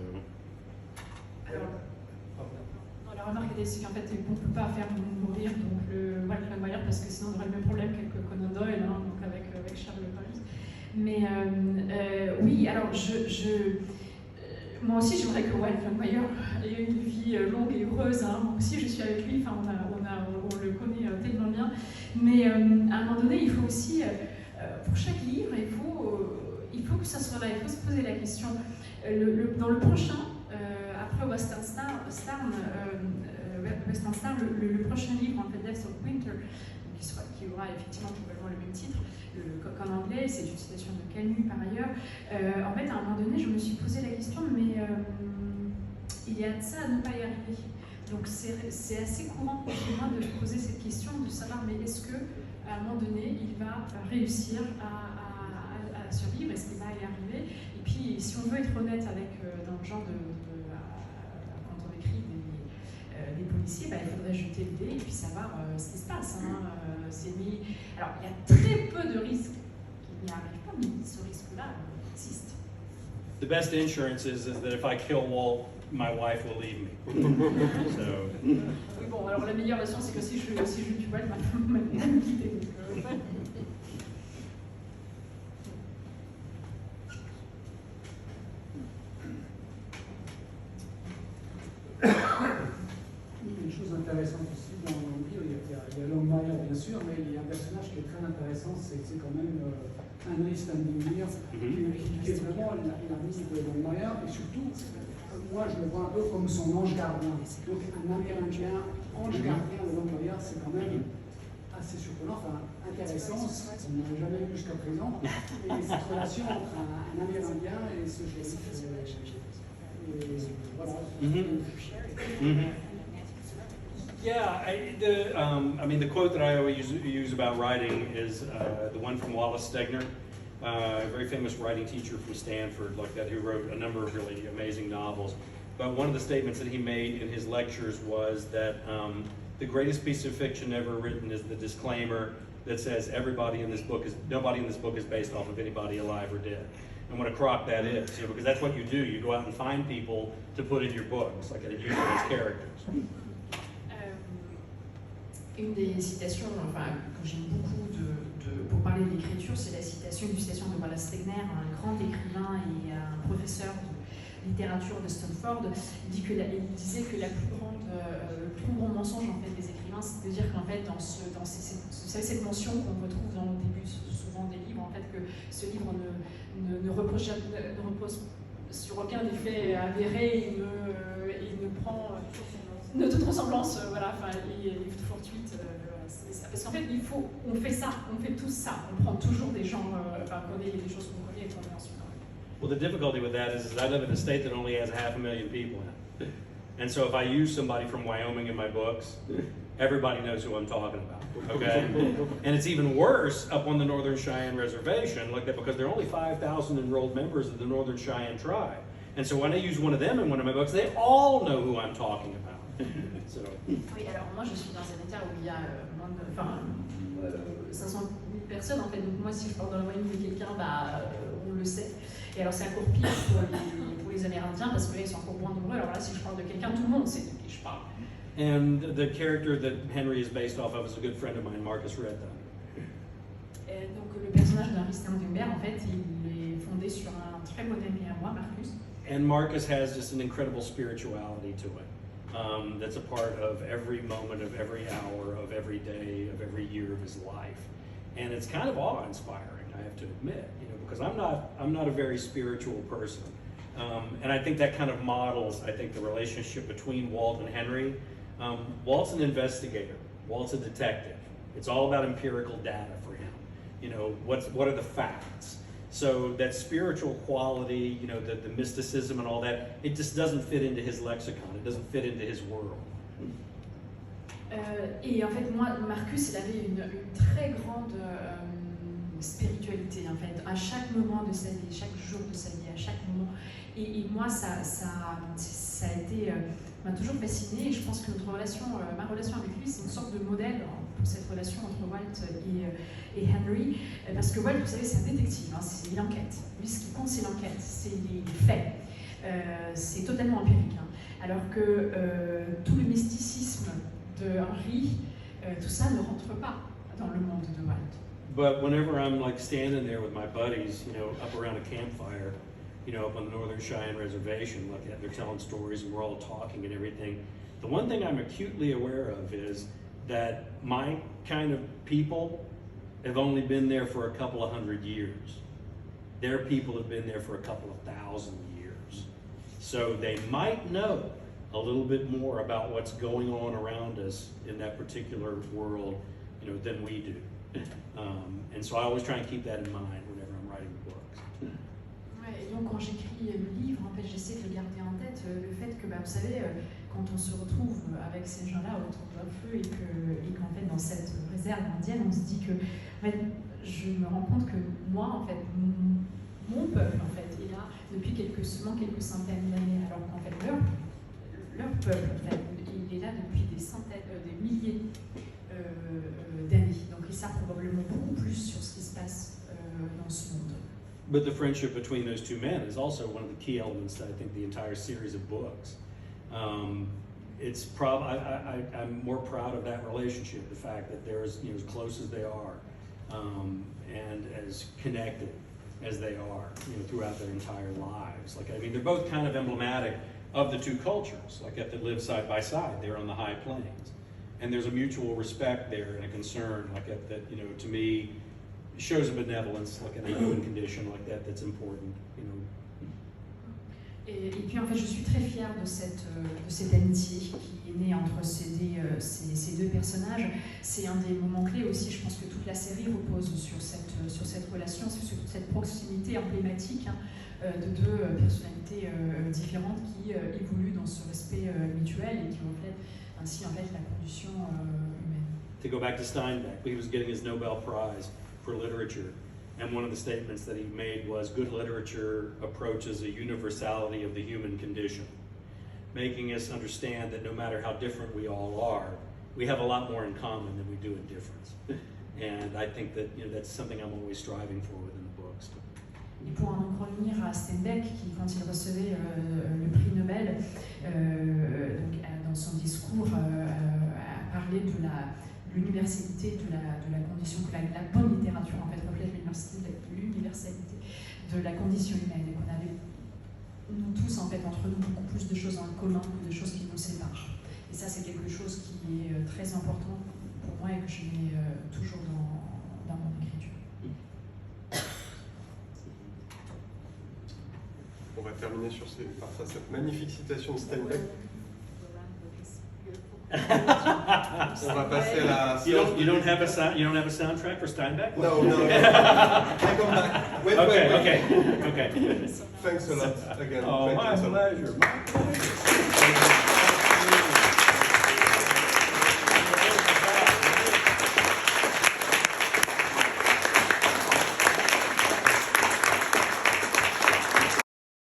La remarque c'est qu'en fait, on ne peut pas faire mourir donc le Walt Langmeier parce que sinon on aurait le même problème que Conan Doyle, donc avec Sherlock Holmes. Mais oui, alors moi aussi j'aimerais que Walt Langmeier ait une vie longue et heureuse. Moi aussi je suis avec lui, on le connaît tellement bien. Mais à un moment donné, il faut aussi, pour chaque livre, il faut que ça soit là, il faut se poser la question. Dans le prochain, après Western Star, le prochain livre, en fait, Depth of Winter, qui aura effectivement probablement le même titre qu'en anglais. C'est une citation de Camus par ailleurs. En fait, à un moment donné, je me suis posé la question, mais il y a de ça à ne pas y arriver. Donc c'est assez courant pour moi de poser cette question, de savoir mais est-ce que à un moment donné il va réussir à survivre, est-ce qu'il va y arriver? Et puis si on veut être honnête avec dans le genre quand on écrit des policiers, il faudrait jeter le dé et puis savoir ce qui se passe. Alors il y a très peu de risques qu'il n'y arrive pas, mais ce risque-là existe. The best insurance is that if I kill Walt, my wife will leave me. So. Oui, bon, alors la meilleure leçon, c'est que si je tue Walt, ma femme va me quitter. Une chose intéressante aussi dans le livre, il y a Longmire bien sûr, mais il y a un personnage qui est très intéressant, c'est quand même Henry Standing qui est vraiment l'ami de Longmire, et surtout, moi je le vois un peu comme son ange gardien. Donc un Amérindien, ange gardien de Longmire, c'est quand même assez surprenant, enfin intéressant, on n'a jamais vu jusqu'à présent, et cette relation entre un Amérindien et ce shérif. Yeah, I mean, the quote that I always use about writing is the one from Wallace Stegner, a very famous writing teacher from Stanford, like that, who wrote a number of really amazing novels. But one of the statements that he made in his lectures was that the greatest piece of fiction ever written is the disclaimer that says nobody in this book is based off of anybody alive or dead. And what a crock that is, because that's what you do. You go out and find people to put in your books, like use them as characters. Une des citations, que j'aime beaucoup pour parler de l'écriture, c'est une citation de Wallace Stegner, un grand écrivain et un professeur de littérature de Stanford. Il disait que le plus grand mensonge en fait des écrivains, c'est de dire qu'en fait dans cette mention qu'on retrouve dans le début souvent des livres, en fait que ce livre ne repose sur aucun des faits avérés, il ne prend de toute ressemblance, il est fortuite. Parce qu'en fait, on fait tous ça. On prend toujours des gens, on connaît des choses qu'on connaît et qu'on met ensuite. Well, the difficulty with that is I live in a state that only has 500,000 people in it. And so if I use somebody from Wyoming in my books, everybody knows who I'm talking about, okay? And it's even worse up on the Northern Cheyenne Reservation, like that, because there are only 5,000 enrolled members of the Northern Cheyenne tribe. And so when I use one of them in one of my books, they all know who I'm talking about. So. Oui, alors moi je suis dans un état où il y a 500 000 personnes en fait, donc moi si je parle dans la moyenne de quelqu'un, on le sait. Et alors c'est encore pire pour les Amérindiens parce que là ils sont encore moins nombreux, alors là si je parle de quelqu'un, tout le monde sait de qui je parle. And the character that Henry is based off of is a good friend of mine, Marcus Redthun. Et donc le personnage d'Henry Standing en fait, il est fondé sur un très bon ami à moi, Marcus. And Marcus has just an incredible spirituality to it. That's a part of every moment of every hour of every day of every year of his life, and it's kind of awe-inspiring, I have to admit, because I'm not a very spiritual person, and I think that kind of models, I think, the relationship between Walt and Henry. Walt's an investigator. Walt's a detective. It's all about empirical data for him. What are the facts? So that spiritual quality, the mysticism and all that, it just doesn't fit into his lexicon. It doesn't fit into his world. Et en fait, moi, Marcus, il avait une très grande spiritualité, en fait, à chaque moment de sa vie, chaque jour de sa vie, à chaque moment. Et moi, ça a été, m'a toujours fasciné. Et je pense que ma relation avec lui, c'est une sorte de modèle pour cette relation entre Walt et Henry. Parce que Walt, vous savez, c'est un détective, c'est l'enquête. Lui, ce qui compte, c'est l'enquête, c'est les faits. C'est totalement empirique. Alors que tout le mysticisme de Henry, tout ça ne rentre pas dans le monde de Walt. But whenever I'm like standing there with my buddies, up around a campfire, up on the Northern Cheyenne Reservation, like they're telling stories and we're all talking and everything, the one thing I'm acutely aware of is that my kind of people have only been there for a couple of 100 years. Their people have been there for a couple of 1,000 years. So they might know a little bit more about what's going on around us in that particular world, than we do. And so I always try and keep that in mind whenever I'm writing books. Ouais, et donc quand j'écris le livre, en fait, j'essaie de le garder en tête le fait que, vous savez, quand on se retrouve avec ces gens-là autour d'un feu et qu'en fait, dans cette réserve indienne, on se dit que, en fait, je me rends compte que moi, en fait, mon peuple, en fait, est là depuis seulement quelques centaines d'années, alors qu'en fait, leur peuple, en fait, il est là depuis des milliers d'années. Donc, ils savent probablement beaucoup plus sur ce qui se passe dans ce monde. But the friendship between those two men is also one of the key elements that I think the entire series of books. I'm more proud of that relationship, the fact that they're as close as they are, and as connected as they are, throughout their entire lives. Like, I mean, they're both kind of emblematic of the two cultures, like that live side by side. They're on the high plains, and there's a mutual respect there and a concern, like that to me, shows a benevolence, like in a human condition like that, that's important, Et puis en fait, je suis très fière de cette amitié qui est née entre ces deux personnages. C'est un des moments clés aussi. Je pense que toute la série repose sur cette relation, sur cette proximité emblématique de deux personnalités différentes qui évoluent dans ce respect mutuel et qui reflètent ainsi en fait la condition humaine. To go back to Steinbeck, he was getting his Nobel Prize for literature, and one of the statements that he made was, good literature approaches a universality of the human condition, making us understand that no matter how different we all are, we have a lot more in common than we do in difference. And I think that that's something I'm always striving for within the books. Et pour en revenir à Steinbeck, qui, quand il recevait le prix Nobel, dans son discours, a parlé de l'universalité de la condition, que la bonne littérature en fait reflète l'universalité de la condition humaine, et qu'on avait, nous tous en fait, entre nous, beaucoup plus de choses en commun que de choses qui nous séparent. Et ça, c'est quelque chose qui est très important pour moi et que je mets toujours dans mon écriture. On va terminer par cette magnifique citation de Steinbeck. On va passer à la séance. You don't have a soundtrack for Steinbeck? No. I come back. Wait. Okay. Thanks a lot again. Oh, my Thanks a lot. pleasure.